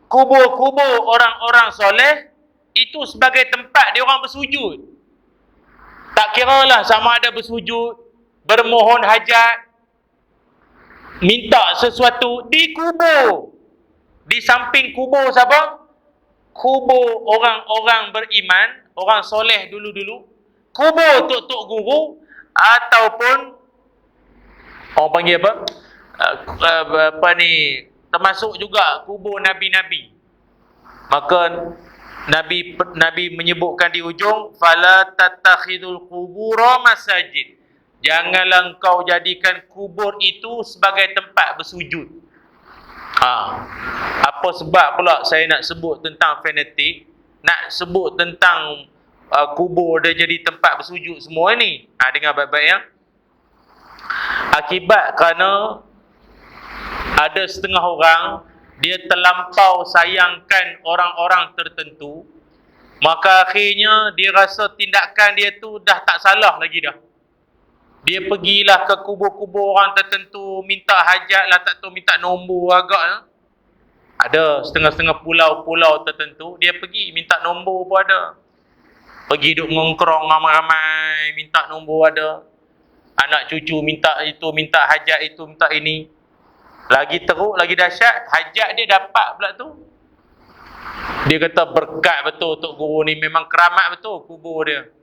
kubur-kubur orang-orang soleh itu sebagai tempat dia orang bersujud. Tak kiralah sama ada bersujud, bermohon hajat, minta sesuatu di kubur. Di samping kubur siapa? Kubur orang-orang beriman, orang soleh dulu-dulu, kubur tok-tok guru, ataupun orang panggil apa? Termasuk juga kubur nabi-nabi. Maka Nabi menyebutkan di ujung, fala tattakhidul qubura masajid. Janganlah engkau jadikan kubur itu sebagai tempat bersujud. Apa sebab pula saya nak sebut tentang fanatik, nak sebut tentang kubur dia jadi tempat bersujud semua ni? Dengar baik-baik ya. Akibat kerana ada setengah orang dia terlampau sayangkan orang-orang tertentu, maka akhirnya dia rasa tindakan dia tu dah tak salah lagi dah. Dia pergilah ke kubur-kubur orang tertentu, minta hajat lah, tak tahu minta nombor agak lah. Ada setengah-setengah pulau-pulau tertentu, dia pergi minta nombor pun ada. Pergi duduk ngongkrong ramai-ramai, minta nombor ada. Anak cucu minta itu, minta hajat itu, minta ini. Lagi teruk, lagi dahsyat, hajat dia dapat pula tu. Dia kata berkat betul Tok Guru ni, memang keramat betul kubur dia.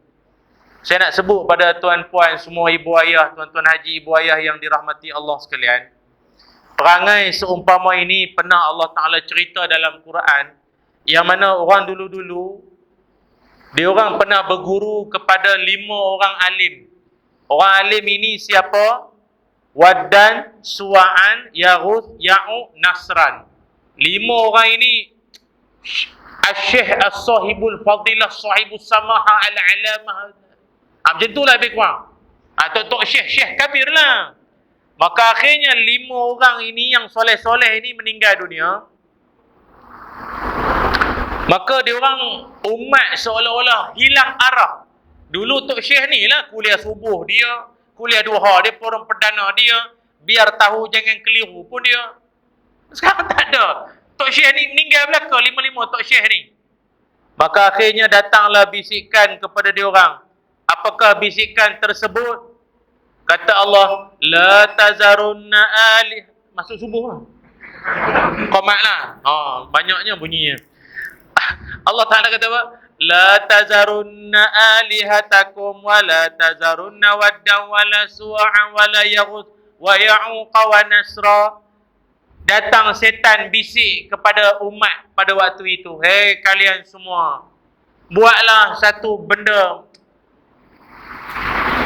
Saya nak sebut pada tuan-puan semua, ibu ayah, tuan-tuan haji, ibu ayah yang dirahmati Allah sekalian. Perangai seumpama ini pernah Allah Ta'ala cerita dalam Quran, yang mana orang dulu-dulu, dia orang pernah berguru kepada 5 orang alim. Orang alim ini siapa? Waddan, Suwa'an, Yaghuth, Ya'uq, Nasran. 5 orang ini Asy-Syaikh As-Sahibul Fadilah, Sahibus Samaha Al-Alamah. Macam itulah lebih kurang. Tok Syekh kabir lah. Maka akhirnya 5 orang ini yang soleh-soleh ini meninggal dunia. Maka dia orang umat seolah-olah hilang arah. Dulu Tok Syekh ni lah kuliah subuh dia, kuliah duha dia, forum perdana dia, biar tahu jangan keliru pun dia. Sekarang tak ada. Tok Syekh ni meninggal belaka 5 Tok Syekh ni. Maka akhirnya datanglah bisikan kepada dia orang. Apakah bisikan tersebut? Kata Allah, la tazarunna alih. Masuk subuh lah. Qomat lah. Banyaknya bunyinya. Allah Ta'ala kata apa? La tazarunna alihatakum wa la tazarunna waddan wa la su'an wa la yaghuth wa ya'uqa wa nasra. Datang setan bisik kepada umat pada waktu itu. Hei kalian semua, buatlah satu benda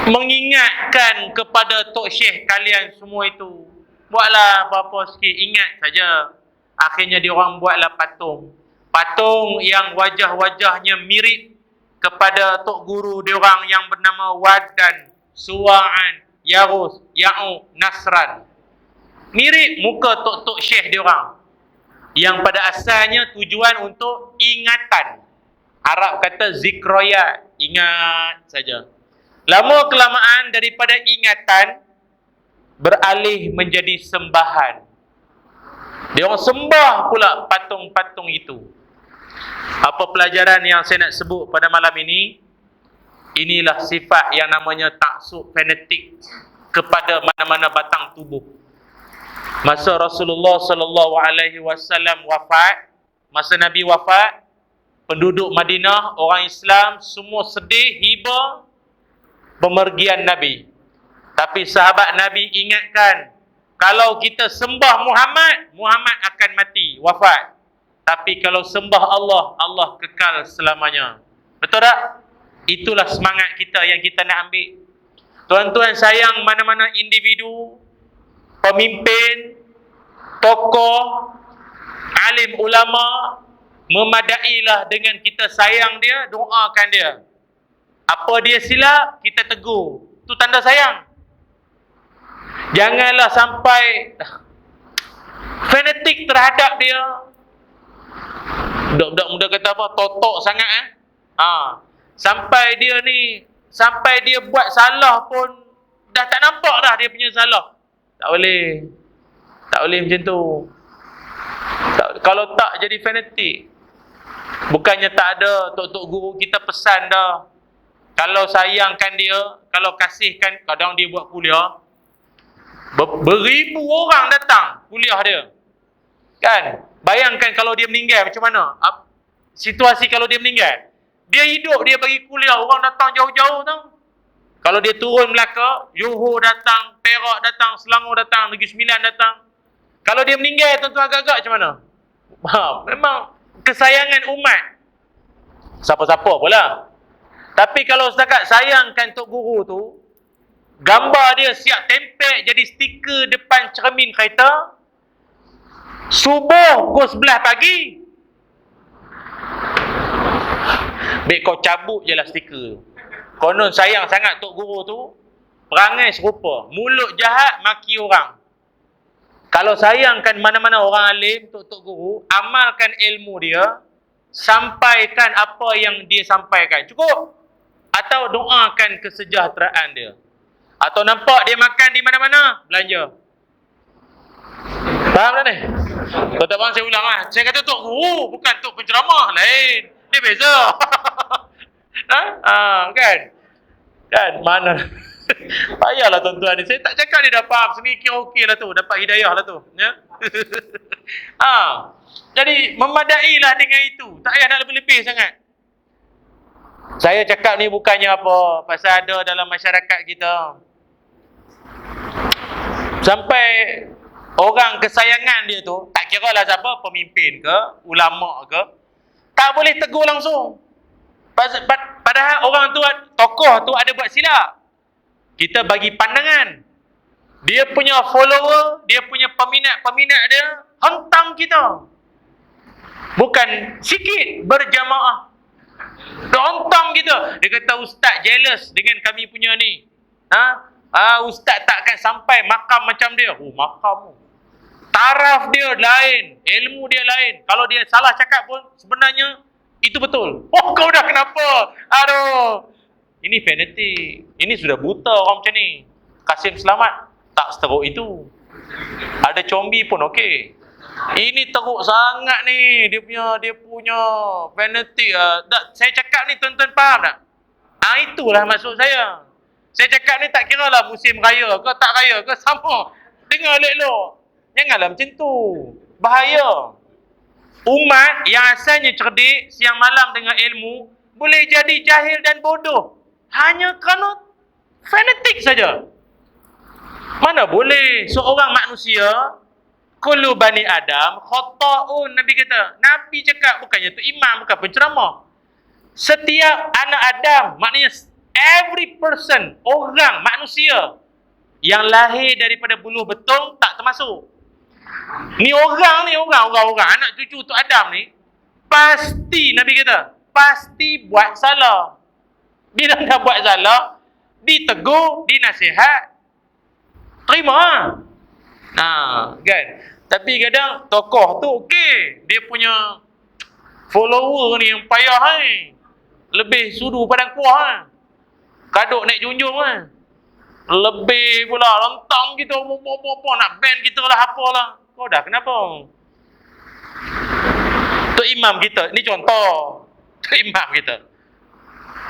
mengingatkan kepada Tok Syekh kalian semua itu. Buatlah apa-apa sikit, ingat saja. Akhirnya diorang buatlah patung. Patung yang wajah-wajahnya mirip kepada Tok Guru diorang yang bernama Waddan, Suwa'an, Yaghuth, Ya'uq, Nasran. Mirip muka Tok Syekh diorang. Yang pada asalnya tujuan untuk ingatan. Arab kata zikroyat, ingat saja. Lama kelamaan daripada ingatan beralih menjadi sembahan. Dia orang sembah pula patung-patung itu. Apa pelajaran yang saya nak sebut pada malam ini? Inilah sifat yang namanya taksub fanatik kepada mana-mana batang tubuh. Masa Rasulullah sallallahu alaihi wasallam wafat, masa Nabi wafat, penduduk Madinah, orang Islam semua sedih, hibah pemergian Nabi. Tapi sahabat Nabi ingatkan, kalau kita sembah Muhammad, Muhammad akan mati, wafat. Tapi kalau sembah Allah, Allah kekal selamanya. Betul tak? Itulah semangat kita yang kita nak ambil. Tuan-tuan sayang mana-mana individu, pemimpin, tokoh, alim ulama, memadailah dengan kita sayang dia, doakan dia. Apa dia silap, kita tegur. Itu tanda sayang. Janganlah sampai fanatik terhadap dia. Budak-budak muda kata apa? Totok sangat sampai dia ni, sampai dia buat salah pun dah tak nampak dah dia punya salah. Tak boleh. Tak boleh macam tu. Kalau tak jadi fanatik. Bukannya tak ada tok-tok guru kita pesan dah. Kalau sayangkan dia, kalau kasihkan, kadang dia buat kuliah, beribu orang datang kuliah dia. Kan? Bayangkan kalau dia meninggal macam mana? Situasi kalau dia meninggal. Dia hidup, dia bagi kuliah, orang datang jauh-jauh tau. Kalau dia turun Melaka, Johor datang, Perak datang, Selangor datang, Negeri Sembilan datang. Kalau dia meninggal, tuan-tuan agak-agak macam mana? Memang kesayangan umat. Siapa-siapa pula. Tapi kalau setakat sayangkan Tok Guru tu, Gambar dia siap tempel jadi stiker depan cermin kereta. Subuh pukul 11 pagi. Baik kau cabut je lah stiker. Konon sayang sangat Tok Guru tu. Perangai serupa. Mulut jahat maki orang. Kalau sayangkan mana-mana orang alim, Tok Guru, amalkan ilmu dia. Sampaikan apa yang dia sampaikan. Cukup. Atau doakan kesejahteraan dia. Atau nampak dia makan di mana-mana, belanja. Faham tak ni? Kalau tak faham saya ulang lah. Saya kata Tok Guru, bukan Tok penceramah. Lain. Dia beza. Kan? Kan? Mana? Payahlah tuan-tuan ni. Saya tak cakap dia dah faham. Sendiri kira okey lah tu. Dapat hidayah lah tu. Ya? Jadi, memadailah dengan itu. Tak payah nak lebih-lebih sangat. Saya cakap ni bukannya apa. Pasal ada dalam masyarakat kita. Sampai orang kesayangan dia tu, tak kira lah siapa, pemimpin ke, ulama' ke, tak boleh tegur langsung. Padahal orang tu, tokoh tu ada buat silap. Kita bagi pandangan. Dia punya follower, dia punya peminat-peminat dia, hentam kita. Bukan sikit, berjamaah. Dia hentam kita. Dia kata ustaz jealous dengan kami punya ni. Ustaz takkan sampai makam macam dia. Makam. Taraf dia lain, ilmu dia lain. Kalau dia salah cakap pun sebenarnya itu betul. Kau dah kenapa? Aduh. Ini fanatik. Ini sudah buta orang macam ni. Kasim Selamat tak seteruk itu. Ada combi pun okey. Ini teruk sangat ni. Dia punya fanatik. Saya cakap ni tuan-tuan faham tak? Itulah maksud saya. Saya cakap ni tak kira lah musim raya ke tak raya ke sama. Dengar elok-elok. Janganlah macam tu. Bahaya. Umat yang asalnya cerdik, siang malam dengan ilmu, boleh jadi jahil dan bodoh. Hanya kerana fanatik saja. Mana boleh seorang manusia, kullu bani Adam, khata'un, Nabi kata. Nabi cakap, bukannya tu imam, bukan penceramah. Setiap anak Adam, maknanya every person, orang, manusia, yang lahir daripada buluh betung, tak termasuk. Ni orang, anak cucu Tok Adam ni, pasti, Nabi kata, pasti buat salah. Bila dah buat salah, ditegur, dinasihat, terima. Kan? Tapi kadang tokoh tu okey, dia punya follower ni yang payah lebih sudu padang kuah kaduk naik junjung lebih pula lentang kita apa nak ban kita lah apalah. Kau dah kenapa? Tu imam kita, ni contoh. Tu imam kita.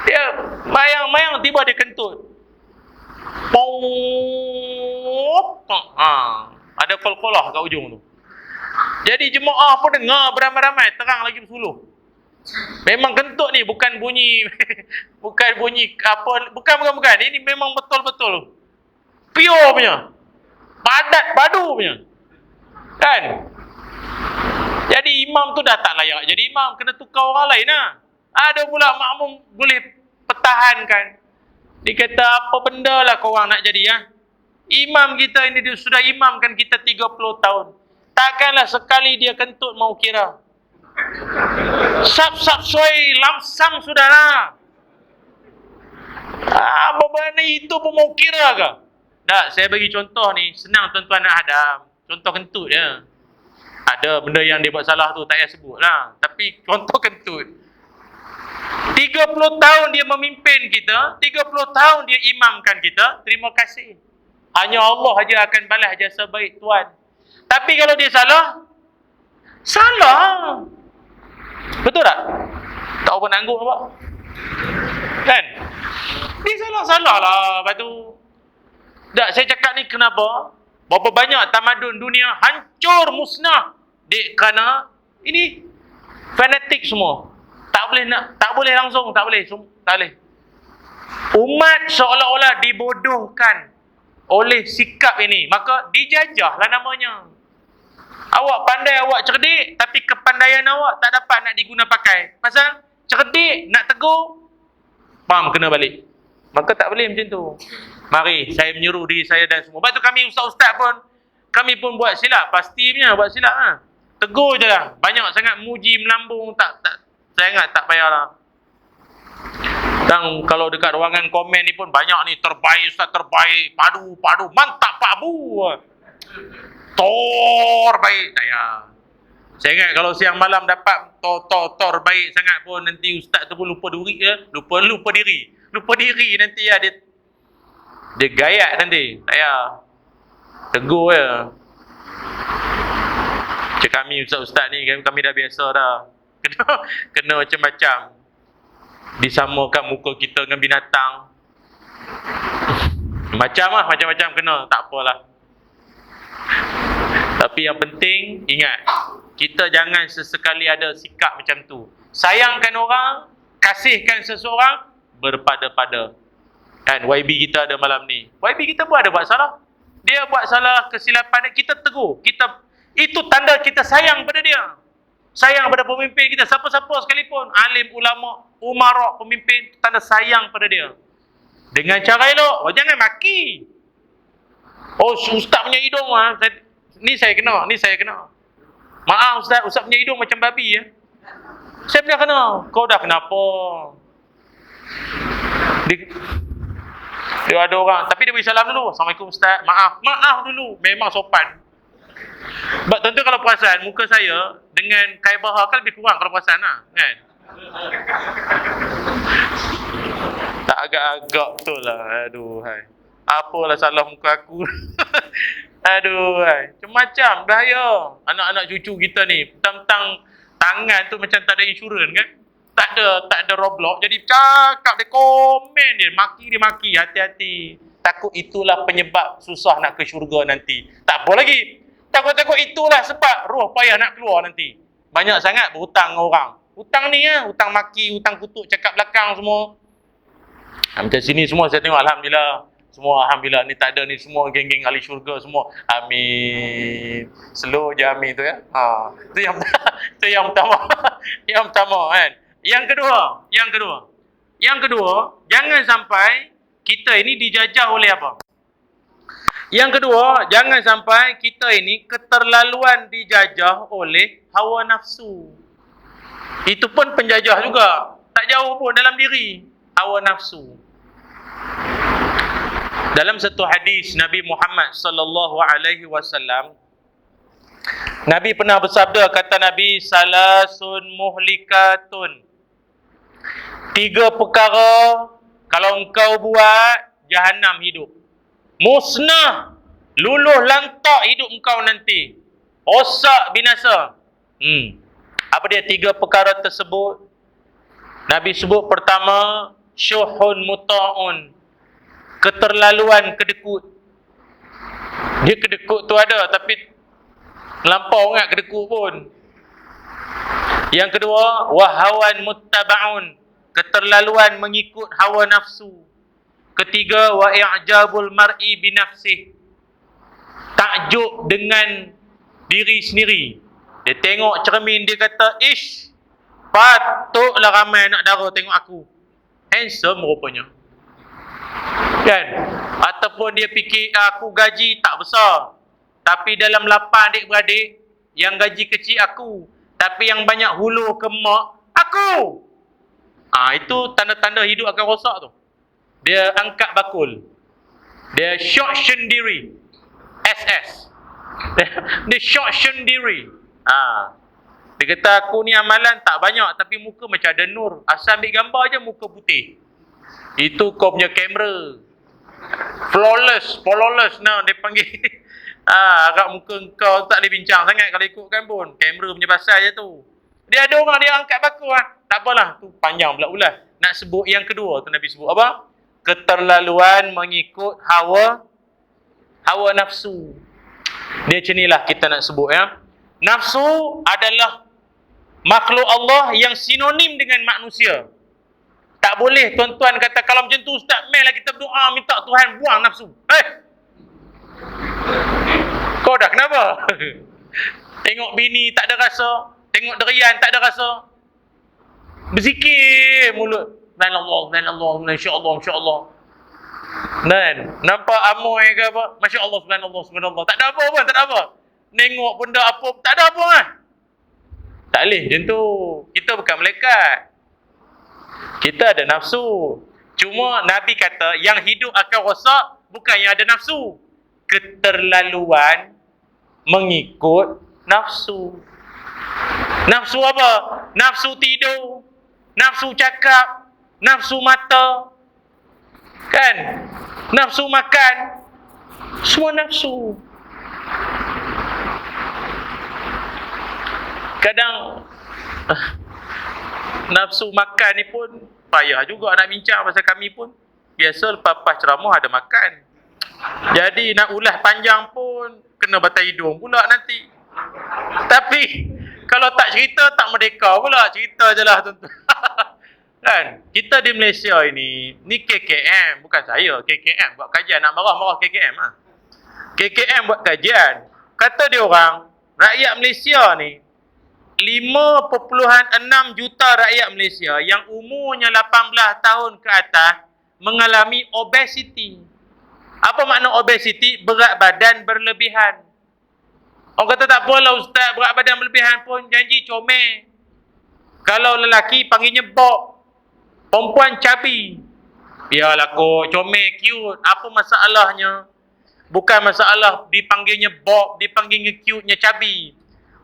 Dia mayang-mayang tiba dia kentut. Ada qalqalah kat ujung tu. Jadi jemaah pun dengar beramai-ramai, terang lagi bersuluh. Memang kentut ni bukan bunyi bukan bunyi apa, bukan. Ini memang betul-betul pure punya. Padat padu punya. Kan? Jadi imam tu dah tak layak jadi imam, kena tukar orang lain lah. Ada pula makmum boleh pertahankan. Dia kata apa benda lah korang nak jadi Imam kita ini dia sudah imamkan kita 30 tahun. Takkanlah sekali dia kentut mau kira. Sap soi lamsam sudahlah. Bagaimana itu pun mau kira ke? Tak, saya bagi contoh ni, senang tuan-tuan nak hadam. Contoh kentut je. Ada benda yang dia buat salah tu, tak payah sebut lah. Tapi contoh kentut. 30 tahun dia memimpin kita, 30 tahun dia imamkan kita, terima kasih. Hanya Allah aja akan balas jasa baik Tuhan. Tapi kalau dia salah, salah. Betul tak? Tak apa nak angguk apa? Kan? Dia salah lah. Lepas tu, tak, saya cakap ni kenapa? Berapa banyak tamadun dunia hancur, musnah. Kerana ini fanatik semua. Tak boleh langsung, tak boleh. Umat seolah-olah dibodohkan oleh sikap ini, maka dijajahlah namanya. Awak pandai, awak cerdik, tapi kepandaian awak tak dapat nak diguna pakai. Pasal cerdik nak tegur, bam, kena balik. Maka tak boleh macam tu. Mari, saya menyuruh diri saya dan semua. Sebab tu kami ustaz-ustaz pun, kami pun buat silap. Pasti punya buat silap lah. Tegur je lah. Banyak sangat muji, melambung. Saya ingat tak payahlah. Dan kalau dekat ruangan komen ni pun banyak ni, terbaik ustaz, terbaik. Padu, mantap Pak Bu. Terbaik. Tak payah. Saya ingat kalau siang malam dapat baik sangat pun nanti ustaz tu pun lupa diri ya. Lupa diri. Lupa diri nanti ya dia gayat nanti. Tak payah. Tegur je. Macam kami ustaz-ustaz ni kami dah biasa dah. Kena macam-macam. Disamakan muka kita dengan binatang. Macam-macam kena. Tak apalah. Tapi yang penting ingat, kita jangan sesekali ada sikap macam tu. Sayangkan orang, kasihkan seseorang, berpada-pada. Kan YB kita ada malam ni. YB kita pun ada buat salah. Dia buat salah, kesilapan dia, kita tegur. Itu tanda kita sayang pada dia. Sayang pada pemimpin kita, siapa-siapa sekalipun, alim, ulama, umara, pemimpin, tanda sayang pada dia. Dengan cara elok, jangan maki. Oh, ustaz punya hidung ni saya kena. Maaf ustaz punya hidung macam babi ya. Saya punya kena. Kau dah kenapa? Dia ada orang, tapi dia beri salam dulu. Assalamualaikum ustaz. Maaf dulu. Memang sopan. Sebab tentu kalau perasan muka saya dengan Kaibaha kan lebih kurang kalau perasan lah, kan? Tak agak-agak betul lah. Aduh hai. Apalah salah muka aku. Aduh hai. Macam-macam bahaya. Anak-anak cucu kita ni tentang tangan tu macam tak ada insurans kan? Tak ada Roblox. Jadi cakap dia, komen dia, maki, hati-hati. Takut itulah penyebab susah nak ke syurga nanti. Tak apa lagi. Takut itulah sebab roh payah nak keluar nanti. Banyak sangat berhutang dengan orang. Hutang ni hutang maki, hutang kutuk, cakap belakang semua. Macam sini semua saya tengok alhamdulillah. Semua alhamdulillah ni tak ada ni semua geng-geng ahli syurga semua. Amin. Slow je amin tu ya. Itu yang pertama. Yang pertama kan. Yang kedua, jangan sampai kita ini dijajah oleh apa? Yang kedua, jangan sampai kita ini keterlaluan dijajah oleh hawa nafsu. Itu pun penjajah juga. Tak jauh pun dalam diri. Hawa nafsu. Dalam satu hadis Nabi Muhammad sallallahu alaihi wasallam, Nabi pernah bersabda, kata Nabi, salasun muhlikatun. 3 perkara kalau engkau buat, Jahannam hidup. Musnah, luluh lantak hidup engkau nanti. Rosak, binasa. Apa dia 3 perkara tersebut? Nabi sebut pertama, syuhun muta'un. Keterlaluan kedekut. Dia kedekut tu ada, tapi melampau sangat kedekut pun. Yang kedua, wahawan muttaba'un. Keterlaluan mengikut hawa nafsu. Ketiga, wa i'jabul mar'i binafsih. Takjub dengan diri sendiri. Dia tengok cermin, dia kata, ish, patutlah ramai nak dara tengok aku. Handsome rupanya. Kan? Ataupun dia fikir, aku gaji tak besar. Tapi dalam 8 adik-beradik, yang gaji kecil aku. Tapi yang banyak hulu ke mak, aku. Itu tanda-tanda hidup akan rosak tu. Dia angkat bakul. Dia short sendiri. SS. Dia short sendiri. Dia kata aku ni amalan tak banyak tapi muka macam ada nur. Asal ambil gambar je muka putih. Itu kau punya kamera. Flawless nah dia panggil. Agak muka kau tak boleh bincang sangat kalau ikutkan pun. Kamera punya pasal je tu. Dia ada orang dia angkat bakul tak apalah, tu panjang pula ulas. Nak sebut yang kedua tu Nabi sebut apa? Keterlaluan mengikut hawa nafsu. Dia macam inilah kita nak sebut ya. Nafsu adalah makhluk Allah yang sinonim dengan manusia. Tak boleh tuan-tuan kata kalau macam tu ustaz, meh lah kita berdoa minta Tuhan buang nafsu. Kau dah kenapa? Tengok bini tak ada rasa, tengok derian tak ada rasa. Berzikir mulut. Allah, insya-Allah. Dan nampak amoy ke apa? Masya Allah, subhanallah, subhanallah. Tak ada apa pun, tak ada apa. Nengok benda apa, tak ada apa lah. Tak boleh, macam tu. Kita bukan malaikat. Kita ada nafsu. Cuma Nabi kata, yang hidup akan rosak bukan yang ada nafsu. Keterlaluan mengikut nafsu. Nafsu apa? Nafsu tidur, nafsu cakap, nafsu mata, kan? Nafsu makan, semua nafsu. Kadang nafsu makan ni pun payah juga nak bincang pasal kami pun. Biasa lepas ceramah ada makan. Jadi nak ulas panjang pun kena batal hidung pula nanti. Tapi kalau tak cerita tak merdeka pula, cerita je lah tuan-tuan. Kan? Kita di Malaysia ini, ni KKM, bukan saya, KKM buat kajian, nak marah-marah KKM ah. KKM buat kajian. Kata dia orang, rakyat Malaysia ni 5.6 juta rakyat Malaysia yang umurnya 18 tahun ke atas mengalami obesity. Apa makna obesity? Berat badan berlebihan. Orang kata tak apalah ustaz, berat badan berlebihan pun janji comel. Kalau lelaki panggilnya bok, perempuan cabi. Biarlah kok, comel, cute. Apa masalahnya? Bukan masalah dipanggilnya bok, dipanggilnya cute-nya cabi.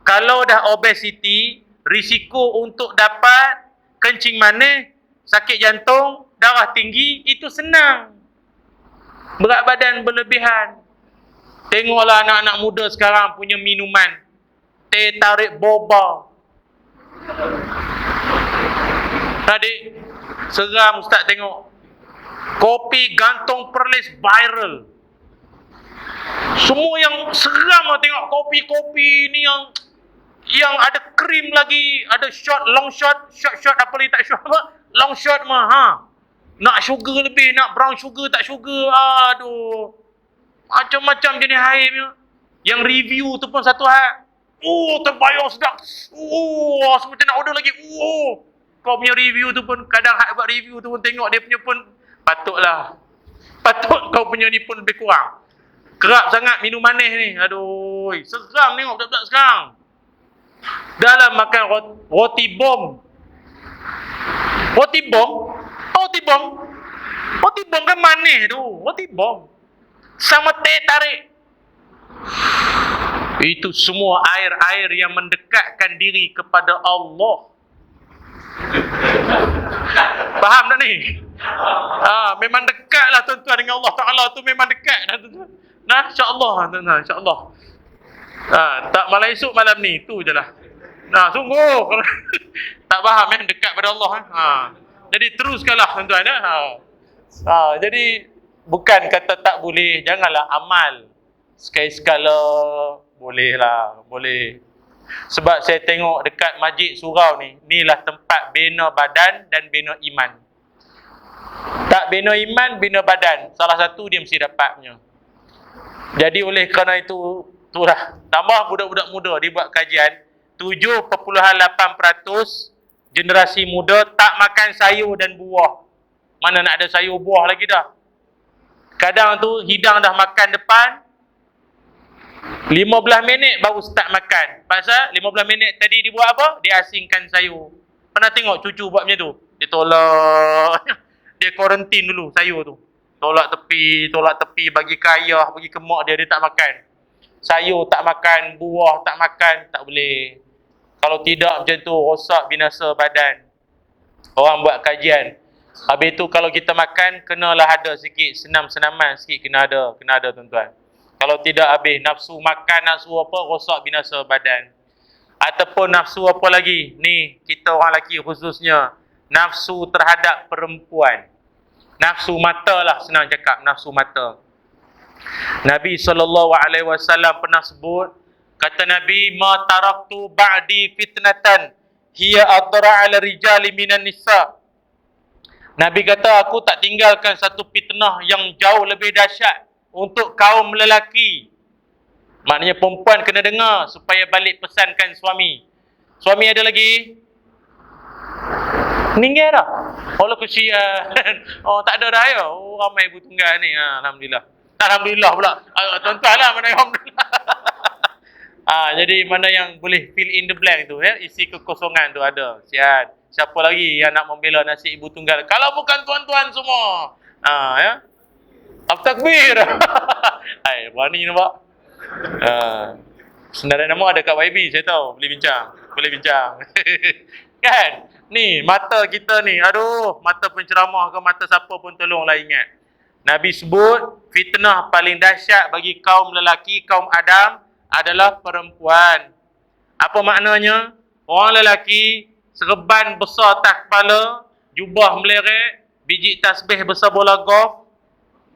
Kalau dah obesity, risiko untuk dapat kencing manis, sakit jantung, darah tinggi, itu senang. Berat badan berlebihan. Tengoklah anak-anak muda sekarang punya minuman. Teh tarik boba. Adik, seram ustaz tengok. Kopi gantung perlis viral. Semua yang seram lah tengok kopi-kopi ni yang ada krim lagi, ada shot, long shot, shot apa lagi tak shot apa? Long shot mah ha. Nak sugar lebih, nak brown sugar tak sugar. Aduh. Macam-macam jenis air punya. Yang review tu pun satu hal. Oh, terbayang sedap. Oh, semua nak order lagi. Oh. Kau punya review tu pun, kadang hak buat review tu pun tengok dia punya pun patutlah. Patut kau punya ni pun lebih kurang. Kerap sangat minum manis ni. Aduh, seram tengok budak-budak sekarang. Dalam makan roti bom. Roti bom? Roti bom? Roti bom kan manis tu. Roti bom. Sama teh tarik. Itu semua air-air yang mendekatkan diri kepada Allah. Faham tak ni? Memang dekatlah tuan-tuan dengan Allah Ta'ala tu, memang dekat dah tuan-tuan. Nah, insya-Allah tuan-tuan, insya-Allah. Tak malam esok malam ni, tu je lah. Nah, sungguh tak faham dekat pada Allah. Jadi teruskanlah tuan-tuan ya. Jadi bukan kata tak boleh, janganlah amal. Sekali-sekala bolehlah, boleh. Sebab saya tengok dekat Masjid Surau ni, inilah tempat bina badan dan bina iman. Tak bina iman, bina badan. Salah satu dia mesti dapat punya. Jadi oleh kerana itu, itulah. Tambah budak-budak muda, dia buat kajian. 7.8% generasi muda tak makan sayur dan buah. Mana nak ada sayur buah lagi dah. Kadang tu hidang dah makan depan, 15 minit baru start makan. Pasal 15 minit tadi dia buat apa? Dia asingkan sayur. Pernah tengok cucu buat macam tu? Dia tolak. Dia kuarantin dulu sayur tu. Tolak tepi, bagi ke ayah, bagi ke mak dia, dia tak makan. Sayur tak makan, buah tak makan, tak boleh. Kalau tidak macam tu, rosak binasa badan. Orang buat kajian. Habis tu kalau kita makan, kenalah ada sikit, senam-senaman sikit kena ada tuan-tuan. Kalau tidak habis, nafsu makan, nafsu apa, rosak binasa badan. Ataupun nafsu apa lagi? Ni, kita orang lelaki khususnya, nafsu terhadap perempuan. Nafsu mata lah, senang cakap, nafsu mata. Nabi SAW pernah sebut, kata Nabi, ma taraktu ba'di fitnatan hiya adra 'ala rijali minan nisa. Nabi kata, aku tak tinggalkan satu fitnah yang jauh lebih dahsyat untuk kaum lelaki. Maknanya perempuan kena dengar supaya balik pesankan suami. Suami ada lagi? Meninggal dah. Allah kesian. Oh, tak ada dah ya. Oh, ramai ibu tunggal ni. Alhamdulillah. Alhamdulillah pula. Tuan-tuan lah mana yang alhamdulillah. Jadi mana yang boleh fill in the blank tu ya, isi kekosongan tu ada. Sian. Siapa lagi yang nak membela nasib ibu tunggal? Kalau bukan tuan-tuan semua. Ya. Takbir. Hai, berani nampak. Senarai nama ada kat YB, saya tahu. Boleh bincang. Kan? Ni, mata kita ni. Aduh, mata penceramah ke mata siapa pun tolonglah ingat. Nabi sebut, fitnah paling dahsyat bagi kaum lelaki, kaum Adam adalah perempuan. Apa maknanya? Orang lelaki, serban besar atas kepala, jubah meleret, biji tasbih besar bola golf.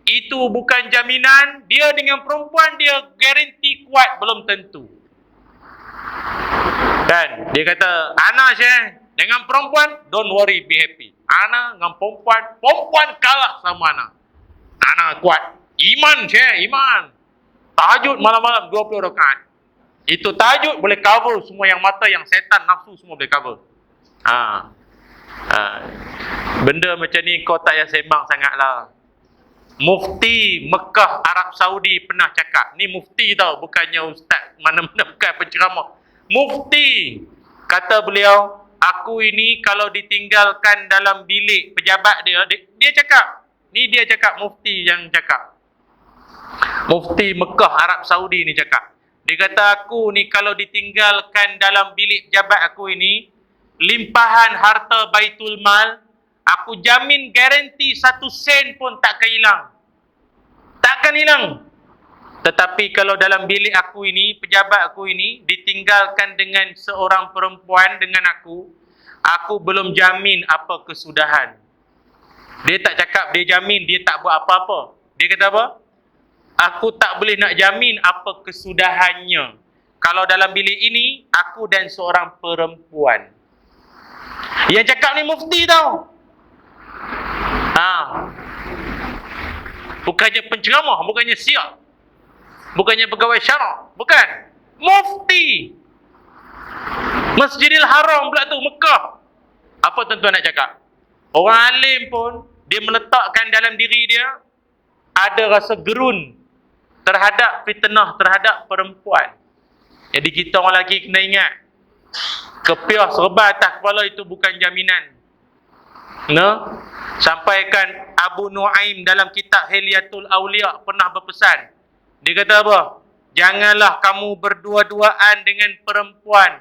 Itu bukan jaminan. Dia dengan perempuan, dia garanti kuat, belum tentu. Dan dia kata, Ana Syekh, dengan perempuan, don't worry, be happy. Ana dengan perempuan kalah sama Ana. Ana kuat. Iman Syekh, iman. Tahajud malam-malam 20 rakaat. Itu tahajud boleh cover semua yang mata, yang setan, nafsu semua boleh cover. Benda macam ni kau tak payah sembang sangatlah. Mufti Mekah Arab Saudi pernah cakap. Ni mufti tau, bukannya ustaz mana-mana, bukan penceramah. Mufti, kata beliau, aku ini kalau ditinggalkan dalam bilik pejabat dia cakap. Ni dia cakap, mufti yang cakap. Mufti Mekah Arab Saudi ni cakap. Dia kata, aku ni kalau ditinggalkan dalam bilik pejabat aku ini, limpahan harta Baitul Mal, aku jamin garanti 1 sen pun takkan hilang. Takkan hilang. Tetapi kalau dalam bilik aku ini, pejabat aku ini, ditinggalkan dengan seorang perempuan dengan aku belum jamin apa kesudahan. Dia tak cakap dia jamin, dia tak buat apa-apa. Dia kata apa? Aku tak boleh nak jamin apa kesudahannya. Kalau dalam bilik ini, aku dan seorang perempuan. Yang cakap ni mufti tau. Bukannya penceramah, bukannya siap, bukannya pegawai syarak, bukan. Mufti Masjidil Haram pula tu, Mekah. Apa tuan-tuan nak cakap? Orang alim pun, dia meletakkan dalam diri dia ada rasa gerun terhadap fitnah terhadap perempuan. Jadi kita orang lelaki kena ingat, kepiah serba atas kepala itu bukan jaminan. Sampaikan Abu Nuaim dalam kitab Hilyatul Awliya pernah berpesan. Dia kata apa? Janganlah kamu berdua-duaan dengan perempuan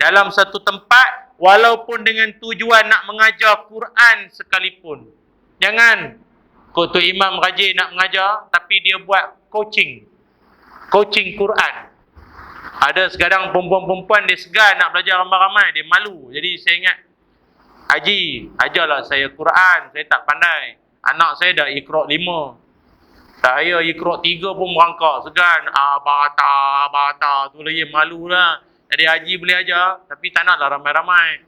dalam satu tempat, walaupun dengan tujuan nak mengajar Quran sekalipun. Jangan. Kau tu imam rajin nak mengajar, tapi dia buat coaching Quran. Ada sekarang perempuan-perempuan dia segan nak belajar ramai-ramai, dia malu. Jadi saya ingat, Haji, ajarlah saya Quran, saya tak pandai. Anak saya dah Iqra 5. Saya Iqra 3 pun merangkak, segan. Bata tu lagi malu lah. Jadi Haji boleh ajar, tapi tak naklah ramai-ramai.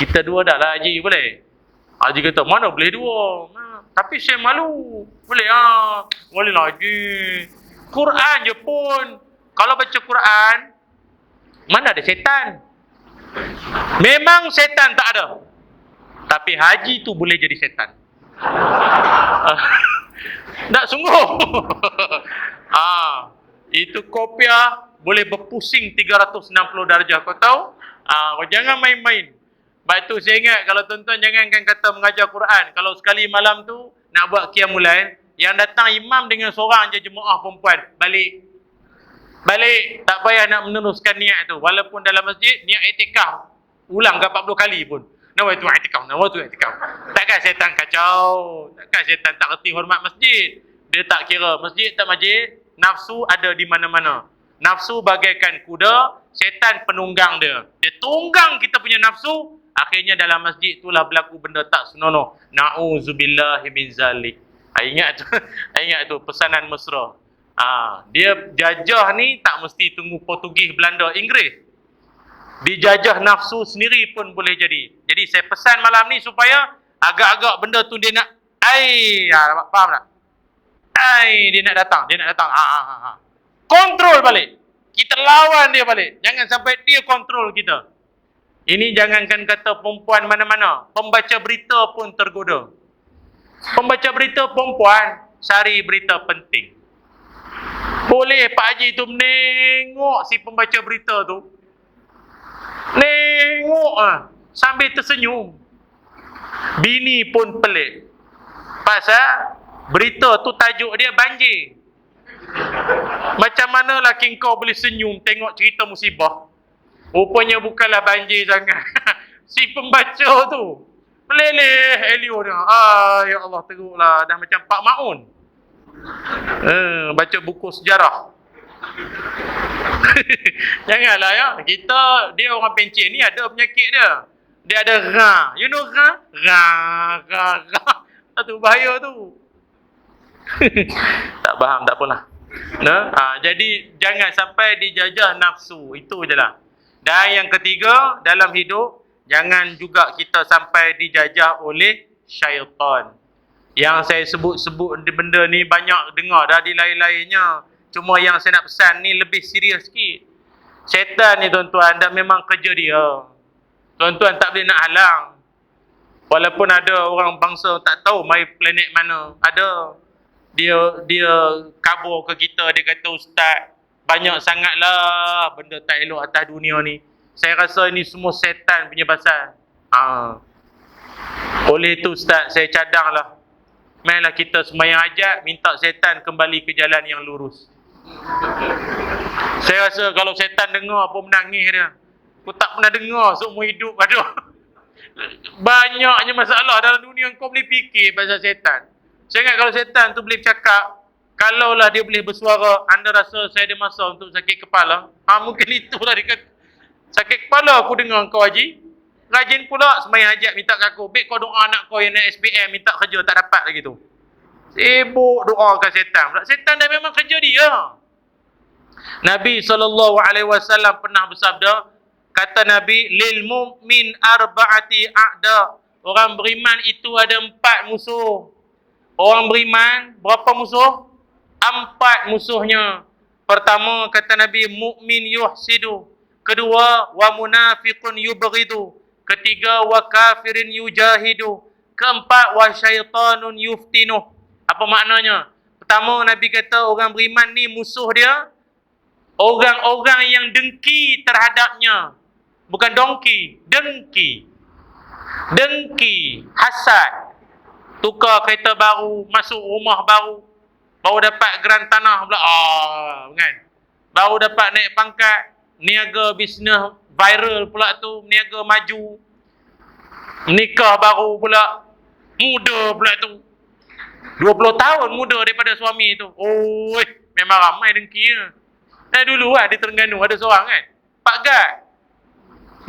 Kita dua dah lah Haji, boleh? Haji kata, mana boleh dua? Tapi saya malu. Boleh boleh lah Haji. Quran je pun. Kalau baca Quran, mana ada setan? Memang setan tak ada. Tapi Haji tu boleh jadi setan. Tak sungguh. Itu kopiah boleh berpusing 360 darjah. Kau tahu? Kau jangan main-main. Sebab tu saya ingat, kalau tuan-tuan jangankan kata mengajar Quran. Kalau sekali malam tu nak buat qiyamul lail, yang datang imam dengan seorang je jemaah perempuan, balik. Tak payah nak meneruskan niat tu. Walaupun dalam masjid, niat iktikaf ulang ke 40 kali pun. Nawaitu i'tikaf. Takkan syaitan kacau. Takkan syaitan tak reti hormat masjid. Dia tak kira masjid tak masjid, nafsu ada di mana-mana. Nafsu bagaikan kuda, syaitan penunggang dia. Dia tunggang kita punya nafsu, akhirnya dalam masjid itulah berlaku benda tak senonoh. Na'udzubillahi min zalik. Ingat tu pesanan mesra. Dia jajah ni tak mesti tunggu Portugis, Belanda, Inggeris. Dijajah nafsu sendiri pun boleh jadi. Jadi saya pesan malam ni supaya agak-agak benda tu dia nak faham tak? Dia nak datang. Kontrol balik. Kita lawan dia balik. Jangan sampai dia kontrol kita. Ini jangankan kata perempuan mana-mana, pembaca berita pun tergoda. Pembaca berita perempuan cari berita penting. Boleh Pak Haji tu menengok si pembaca berita tu. Nengok sambil tersenyum. Bini pun pelik. Pasal berita tu tajuk dia banjir. Macam mana laki kau boleh senyum tengok cerita musibah? Rupanya bukanlah banjir sangat. Si pembaca tu meleleh elio dia. Ya Allah, teruklah. Dah macam Pak Maun. Baca buku sejarah. Janganlah ya. Dia orang pencen ni ada penyakit dia. Dia ada ra. You know ra? Ra. Itu bahaya tu. Tak faham, tak apalah. Jadi jangan sampai dijajah nafsu. Itu je lah. Dan yang ketiga, dalam hidup, jangan juga kita sampai dijajah oleh syaitan. Yang saya sebut-sebut benda ni banyak dengar dah di lain-lainnya. Cuma yang saya nak pesan ni lebih serius sikit. Syaitan ni tuan-tuan, dah memang kerja dia. Tuan-tuan tak boleh nak halang. Walaupun ada orang bangsa tak tahu mai planet mana. Ada. Dia kabur ke kita, dia kata, Ustaz, banyak sangatlah benda tak elok atas dunia ni. Saya rasa ini semua setan punya pasal. Oleh itu Ustaz, saya cadanglah. Mainlah kita sembahyang hajat, minta setan kembali ke jalan yang lurus. Saya rasa kalau setan dengar pun menangis dia. Aku tak pernah dengar seumur hidup. Aduh. Banyaknya masalah dalam dunia kau boleh fikir pasal setan. Saya ingat kalau setan tu boleh bercakap, kalaulah dia boleh bersuara, anda rasa saya ada masa untuk sakit kepala? Mungkin itulah dia kata. Sakit kepala aku dengar kau Haji. Rajin pula sembahyang hajat minta kat aku. Baik kau doa anak kau yang naik SPM minta kerja tak dapat lagi tu. Sibuk doakan setan. Setan dah memang kerja dia. Nabi SAW pernah bersabda, kata Nabi, lil mu'min arba'ati a'da. Orang beriman itu ada 4 musuh. Orang beriman berapa musuh? 4 musuhnya. Pertama kata Nabi, mu'min yuhsidu. Kedua, wa munafiqun yubghidu. Ketiga, wa kafirin yujahidu. Keempat, wa syaitanun yuftinu. Apa maknanya? Pertama, Nabi kata orang beriman ni musuh dia orang-orang yang dengki terhadapnya. Bukan dongki, dengki. Dengki, hasad. Tukar kereta baru, masuk rumah baru. Baru dapat geran tanah pula. Kan? Baru dapat naik pangkat. Niaga bisnes viral pula tu, niaga maju. Nikah baru pula. Muda pula tu. 20 tahun muda daripada suami tu. Memang ramai dengki ya. Dulu di Terengganu ada seorang kan. Pak Gad.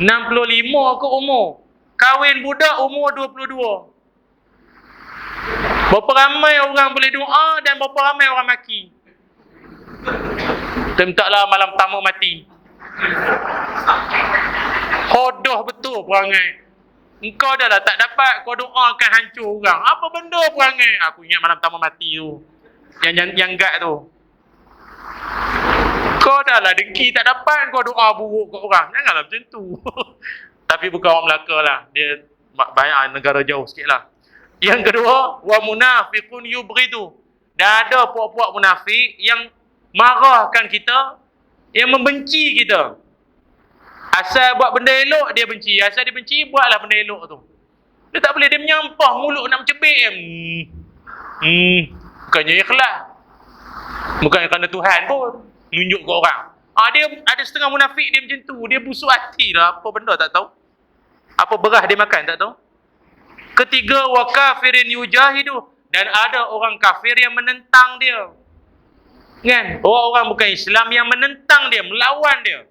65 ke umur. Kahwin budak umur 22. Berapa ramai orang boleh doa dan berapa ramai orang maki. Kita minta lah malam pertama mati. Hodoh betul perangai. Engkau dah lah tak dapat, kau doakan hancur orang. Apa benda perangai? Aku ingat malam pertama mati tu. Yang gad tu. Kau dah lah dengki tak dapat, kau doa buruk kat orang. Janganlah macam tu. Tapi bukan orang Melaka lah. Dia banyak negara jauh sikit lah. Yang kedua, wa munafiqun yubghidu. Dan ada puak-puak munafik yang marahkan kita, yang membenci kita. Asal buat benda elok, dia benci. Asal dia benci, buatlah benda elok tu. Dia tak boleh, dia menyampah mulut nak mencebik. Bukannya ikhlas. Bukan kerana Tuhan pun nunjuk ke orang. Dia ada setengah munafik dia macam tu. Dia busuk hati lah. Apa benda tak tahu. Apa berah dia makan tak tahu. Ketiga, wa kafirin yujahidu. Dan ada orang kafir yang menentang dia. Kan? Orang-orang bukan Islam yang menentang dia, melawan dia.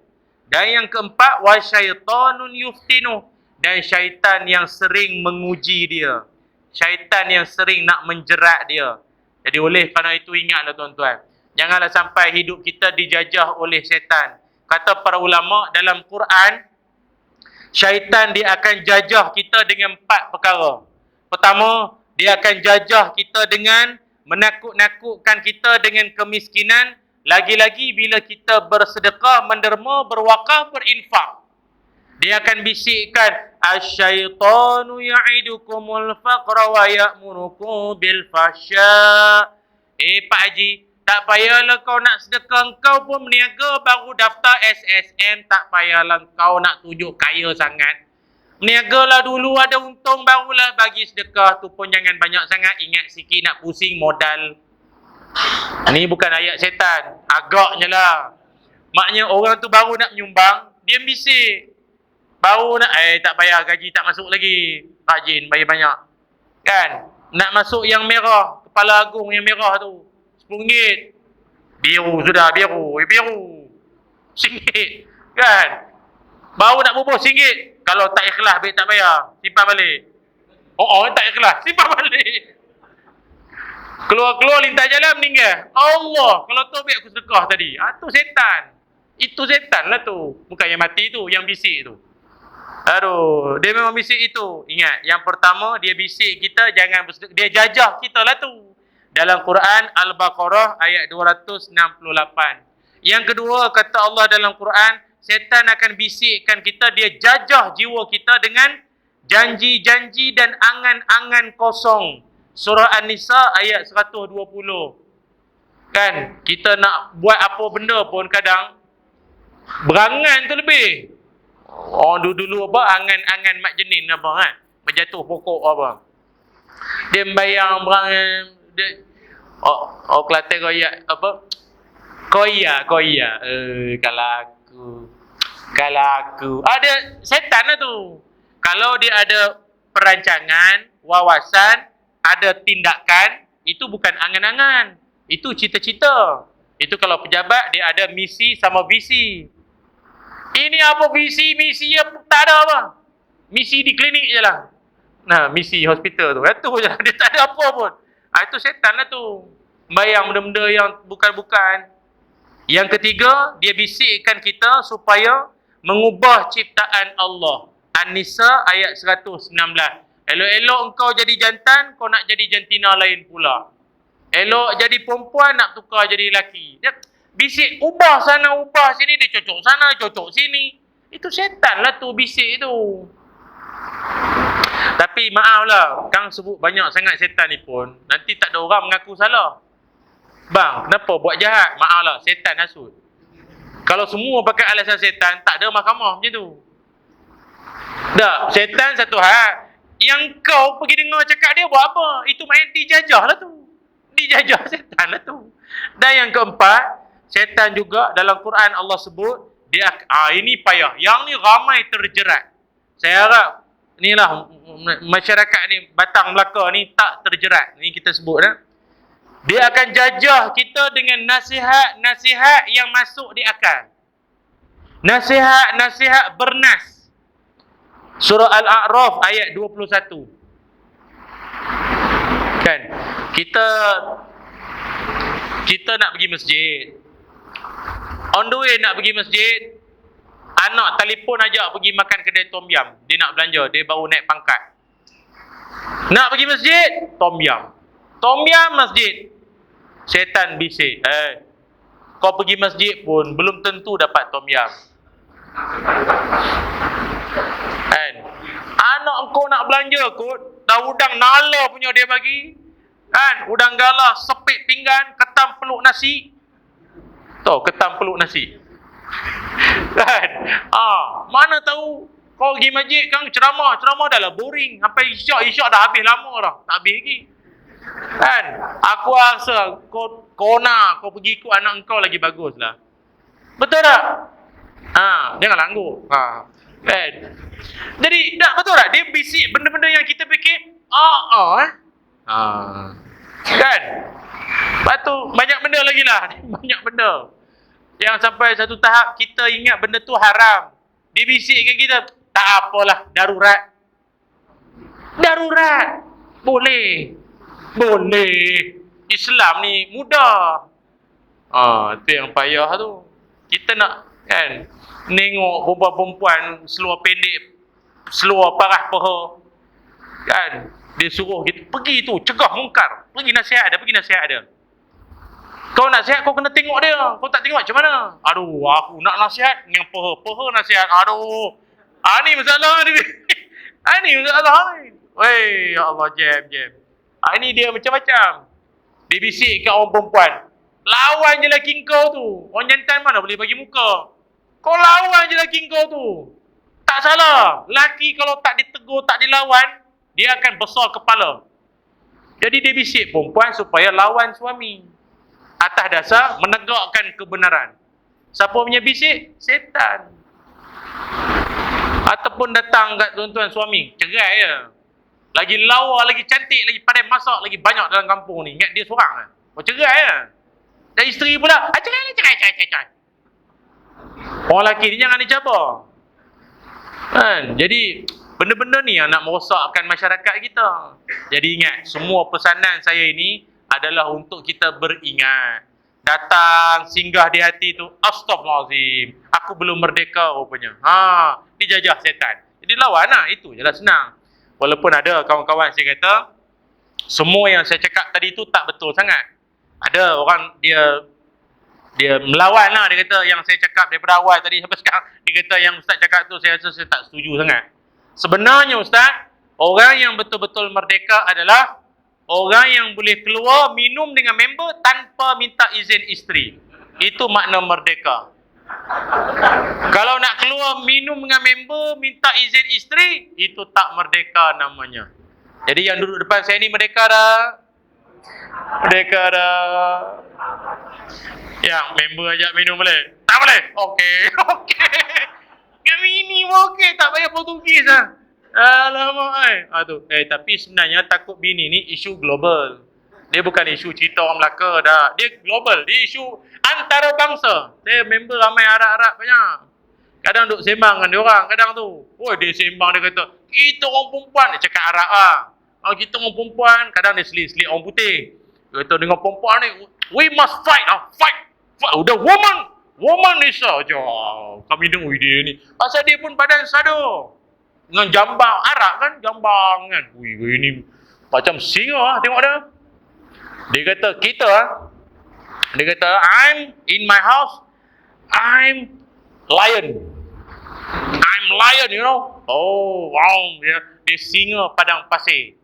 Dan yang keempat, wa syaitanun yuftinu. Dan syaitan yang sering menguji dia. Syaitan yang sering nak menjerat dia. Jadi oleh kerana itu ingatlah tuan-tuan. Janganlah sampai hidup kita dijajah oleh syaitan. Kata para ulama dalam Quran, syaitan dia akan jajah kita dengan 4 perkara. Pertama, dia akan jajah kita dengan menakut-nakutkan kita dengan kemiskinan. Lagi-lagi bila kita bersedekah, menderma, berwakaf, berinfak. Dia akan bisikkan, asyaitanu ya'idukumul faqra wa ya'murukum bil fahsya. Pak Haji, tak payahlah kau nak sedekah, kau pun meniaga baru daftar SSM, tak payahlah kau nak tunjuk kaya sangat. Meniagalah dulu, ada untung barulah bagi sedekah. Tu pun jangan banyak sangat, ingat sikit nak pusing modal. Ni bukan ayat setan, agaknya lah. Maknya orang tu baru nak menyumbang, dia bisik. Baru nak, tak payah, gaji tak masuk lagi. Rajin bayar banyak. Kan? Nak masuk yang merah, kepala agung yang merah tu, RM10. Biru sudah, biru. Biru. RM1. Kan? Baru nak bubuh RM1. Kalau tak ikhlas, baik tak bayar. Simpan balik. Tak ikhlas. Simpan balik. Keluar-keluar lintas jalan meninggal. Allah, kalau tu baik aku sedekah tadi. Tu setan. Itu setan lah tu. Bukan yang mati tu, yang bisik tu. Aduh, dia memang bisik itu. Ingat, yang pertama dia bisik kita jangan bersedekah. Dia jajah kita lah tu. Dalam Quran Al-Baqarah ayat 268. Yang kedua, kata Allah dalam Quran, setan akan bisikkan kita, dia jajah jiwa kita dengan janji-janji dan angan-angan kosong. Surah An-Nisa ayat 120. Kan, kita nak buat apa benda pun kadang berangan tu lebih. Orang dulu apa, angan-angan mak jenin apa kan, berjatuh pokok apa. Dia membayang berangan, dia Kelantan koyak apa? Koyak. Kalau aku. Ada setan lah tu. Kalau dia ada perancangan, wawasan, ada tindakan, itu bukan angan-angan. Itu cita-cita. Itu kalau pejabat, dia ada misi sama visi. Ini apa visi? Misi tak ada apa. Misi di klinik je lah. Nah, misi hospital tu. Itu je lah. Dia tak ada apa pun. Itu setan lah tu. Bayang benda-benda yang bukan-bukan. Yang ketiga, dia bisikkan kita supaya mengubah ciptaan Allah. An-Nisa ayat 116. Elok-elok engkau jadi jantan, kau nak jadi jantina lain pula. Elok jadi perempuan, nak tukar jadi lelaki. Dia bisik, ubah sana, ubah sini, dia cocok sana, cocok sini. Itu setan lah tu, bisik tu. Tapi maaf lah, Kang sebut banyak sangat setan ni pun, nanti tak ada orang mengaku salah. Bang, kenapa buat jahat? Maaf lah, setan hasut. Kalau semua pakai alasan setan, tak ada mahkamah macam tu. Tak, setan satu hal. Yang kau pergi dengar cakap dia buat apa? Itu main dijajah lah tu. Dijajah setan lah tu. Dan yang keempat, setan juga dalam Quran Allah sebut, dia ini payah. Yang ni ramai terjerat. Saya harap inilah masyarakat ni, Batang Melaka ni tak terjerat. Ni kita sebut dah. Dia akan jajah kita dengan nasihat-nasihat yang masuk di akal. Nasihat-nasihat bernas. Surah Al-A'raf ayat 21. Kan? Kita nak pergi masjid. On the way nak pergi masjid, anak telefon ajak pergi makan kedai tom yam. Dia nak belanja, dia baru naik pangkat. Nak pergi masjid, tom yam. Tom yam masjid. Setan bisik, kau pergi masjid pun belum tentu dapat tom yam. Kan? Anak kau nak belanja kot, dah udang nala punya dia bagi. Kan? Udang galah, sepit pinggan, ketam peluk nasi. Tahu ketam peluk nasi? Kan? Mana tahu kau pergi masjid kan ceramah dah lah boring. Sampai isyak dah habis lama dah, tak habis lagi. Kan? Aku rasa kau pergi ikut anak kau lagi bagus lah. Betul tak? Jangan langgur. Kan? Jadi, tak betul tak? Dia bisik benda-benda yang kita fikir, kan? Lepas tu, banyak benda lagi lah. Banyak benda. Yang sampai satu tahap, kita ingat benda tu haram. Dia bisikkan kita, tak apalah, darurat. Darurat. Boleh. Islam ni mudah. Itu yang payah tu. Kita nak, kan, nengok perempuan seluar pendek, seluar parah paha, kan, dia suruh kita pergi tu, cegah mungkar, pergi nasihat dia. Kau nasihat, kau kena tengok dia. Kau tak tengok macam mana? Aduh, aku nak nasihat yang paha nasihat. Aduh, Ni masalah ni. Ni masalah ni. Weh, ya Allah, jam. Ni dia macam-macam. Dia bisik kat orang perempuan. Lawan je laki kau tu. Orang jantan mana boleh bagi muka. Kau lawan je laki kau tu. Tak salah. Laki kalau tak ditegur, tak dilawan, dia akan besar kepala. Jadi dia bisik perempuan supaya lawan suami. Atas dasar menegakkan kebenaran. Siapa punya bisik? Setan. Ataupun datang kat tuan-tuan suami, cerai je. Lagi lawa, lagi cantik, lagi pandai masak, lagi banyak dalam kampung ni. Ingat dia seorang lah. Oh, cerai je. Dan isteri pula, cerai. Orang lelaki ni jangan dicabar. Kan? Jadi, benda-benda ni yang nak merosakkan masyarakat kita. Jadi ingat, semua pesanan saya ini adalah untuk kita beringat. Datang, singgah di hati tu, astagfirullahaladzim, aku belum merdeka rupanya. Dijajah setan. Jadi lawan lah, itu je lah senang. Walaupun ada kawan-kawan saya kata, semua yang saya cakap tadi tu tak betul sangat. Ada orang dia melawan lah, dia kata yang saya cakap daripada awal tadi sampai sekarang, dia kata yang Ustaz cakap tu saya rasa saya tak setuju sangat. Sebenarnya Ustaz, orang yang betul-betul merdeka adalah orang yang boleh keluar minum dengan member tanpa minta izin isteri. Itu makna merdeka. Kalau nak keluar minum dengan member minta izin isteri, itu tak merdeka namanya. Jadi yang duduk depan saya ni merdeka dah. Merdeka dah. Yang member ajak minum boleh? Tak boleh? Okey. Kami ni okey, tak payah Portugis lah. Alamak. Tapi sebenarnya takut bini ni isu global. Dia bukan isu cerita orang Melaka dah. Dia global. Dia isu antarabangsa. Saya member ramai Arab-Arab banyak. Kadang duk sembang dengan dia orang kadang tu. Dia sembang, dia kata, kita orang perempuan. Dia cakap Arab lah. Kita orang perempuan, kadang dia selit-selit orang putih. Dia kata dengan perempuan ni, we must fight. Fight. Udah woman Nisa je. Kami dengar dia ni. Pasal dia pun badan sado. Dengan jambang Arab kan, jambang kan. Ini macam singa lah tengok dia. Dia kata dia kata I'm in my house, I'm lion, you know. Oh wow, dia singa padang pasir.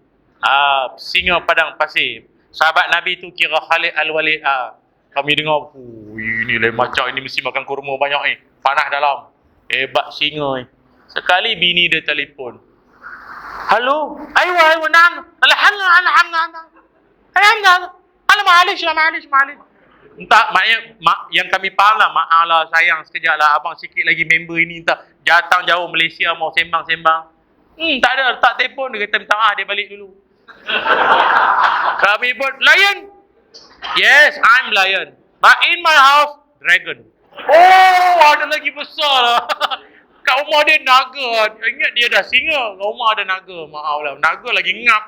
Singa padang pasir. Sahabat Nabi tu kira Khalid Al-Walid. Kami dengar, ini lain macam, ini mesti makan kurma banyak ni. Panah dalam. Hebat singa ni. Sekali bini dia telefon. Halo? Aywa, naam. Alhamdulillah. Ma'alish. Entah, maknanya yang kami faham lah, maaf lah, sayang sekejap lah, abang sikit lagi member ini entah datang jauh Malaysia mau sembang-sembang. Tak ada, letak telefon, dia kata minta maaf, dia balik dulu. Kami pun, lion? Yes, I'm lion. But in my house, dragon. Ada lagi besar lah. Kat rumah dia naga. Ingat dia dah singa, kat rumah ada naga. Maaf lah, naga lagi ngap.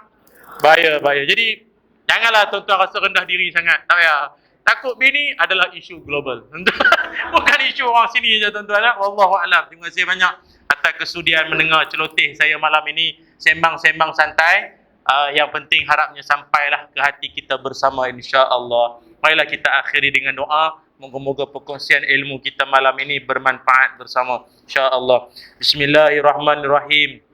Bahaya. Jadi, janganlah tuan-tuan rasa rendah diri sangat. Tak payah. Takut bini adalah isu global. Bukan isu orang sini je tuan-tuan. Wallahualam. Terima kasih banyak atas kesudian mendengar celoteh saya malam ini. Sembang-sembang santai. Yang penting harapnya sampailah ke hati kita bersama insya-Allah. Marilah kita akhiri dengan doa. Moga-moga perkongsian ilmu kita malam ini bermanfaat bersama insya-Allah. Bismillahirrahmanirrahim.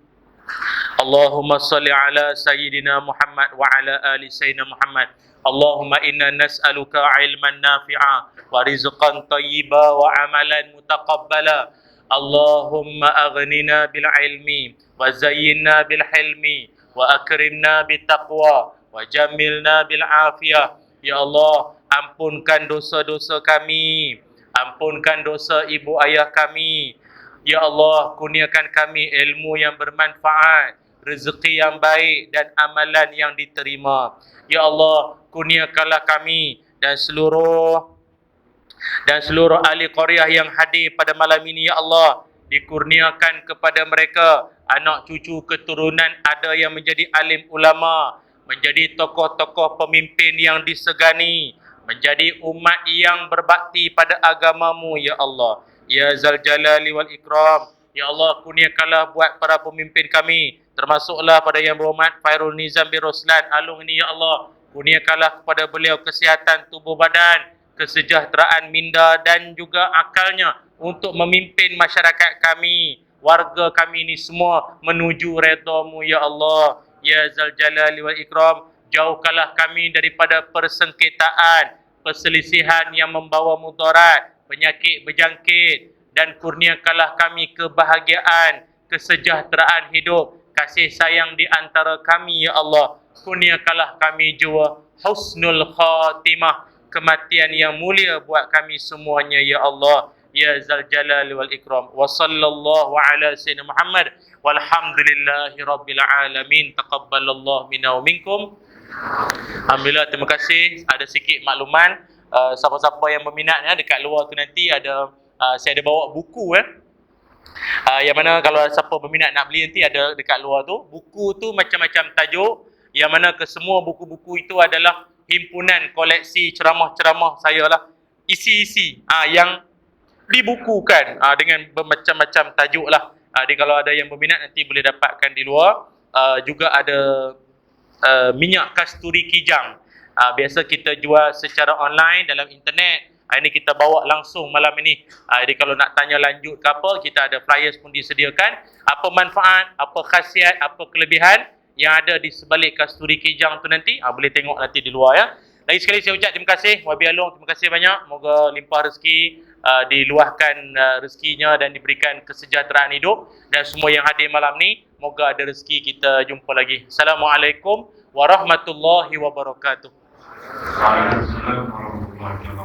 Allahumma salli ala sayyidina Muhammad wa ala ali sayyidina Muhammad. Allahumma inna nas'aluka ilman nafi'a wa rizqan tayyiba wa amalan mutaqabbala. Allahumma aghnina bil ilmi wa zayyinna bil hilmi wa akrimna bit taqwa wa jamilna bil afiyah. Ya Allah, ampunkan dosa-dosa kami, ampunkan dosa ibu ayah kami. Ya Allah, kurniakan kami ilmu yang bermanfaat, rezeki yang baik dan amalan yang diterima. Ya Allah, kurniakanlah kami dan seluruh ahli qaryah yang hadir pada malam ini. Ya Allah, dikurniakan kepada mereka anak cucu keturunan ada yang menjadi alim ulama, menjadi tokoh-tokoh pemimpin yang disegani, menjadi umat yang berbakti pada agamamu. Ya Allah, ya Zal Jalali wal Ikram. Ya Allah, kurniakanlah buat para pemimpin kami, termasuklah pada yang berhormat Fairul Nizam bin Roslan Alung ini. Ya Allah, kurniakanlah kepada beliau kesihatan tubuh badan, kesejahteraan minda dan juga akalnya untuk memimpin masyarakat kami, warga kami ni semua menuju redha-Mu ya Allah. Ya Zal Jalali wal Ikram, jauhkanlah kami daripada persengketaan, perselisihan yang membawa mudarat, penyakit berjangkit, dan kurniakanlah kami kebahagiaan, kesejahteraan hidup, kasih sayang di antara kami ya Allah. Kurniakanlah kami jua husnul khatimah, kematian yang mulia buat kami semuanya ya Allah. Ya Zal Jalali wal Ikram. Wa sallallahu ala sayyidina Muhammad walhamdulillahi rabbil alamin. Taqabbalallahu minna wa minkum. Alhamdulillah, terima kasih. Ada sikit makluman, siapa-siapa yang berminat dekat luar tu nanti ada saya ada bawa buku yang mana kalau siapa berminat nak beli nanti ada dekat luar tu. Buku tu macam-macam tajuk, yang mana kesemua buku-buku itu adalah himpunan koleksi ceramah-ceramah saya lah. Isi-isi yang dibukukan dengan bermacam-macam tajuk lah. Jadi kalau ada yang berminat nanti boleh dapatkan di luar. Juga ada minyak kasturi kijang. Biasa kita jual secara online dalam internet. Ini kita bawa langsung malam ini. Jadi kalau nak tanya lanjut ke apa, kita ada flyers pun disediakan. Apa manfaat, apa khasiat, apa kelebihan yang ada di sebalik kasturi kijang tu nanti, boleh tengok nanti di luar ya. Lagi sekali saya ucap terima kasih Wabi Along, terima kasih banyak. Moga limpah rezeki, diluahkan rezekinya dan diberikan kesejahteraan hidup, dan semua yang hadir malam ni moga ada rezeki kita jumpa lagi. Assalamualaikum warahmatullahi wabarakatuh. Waalaikumsalam warahmatullahi wabarakatuh.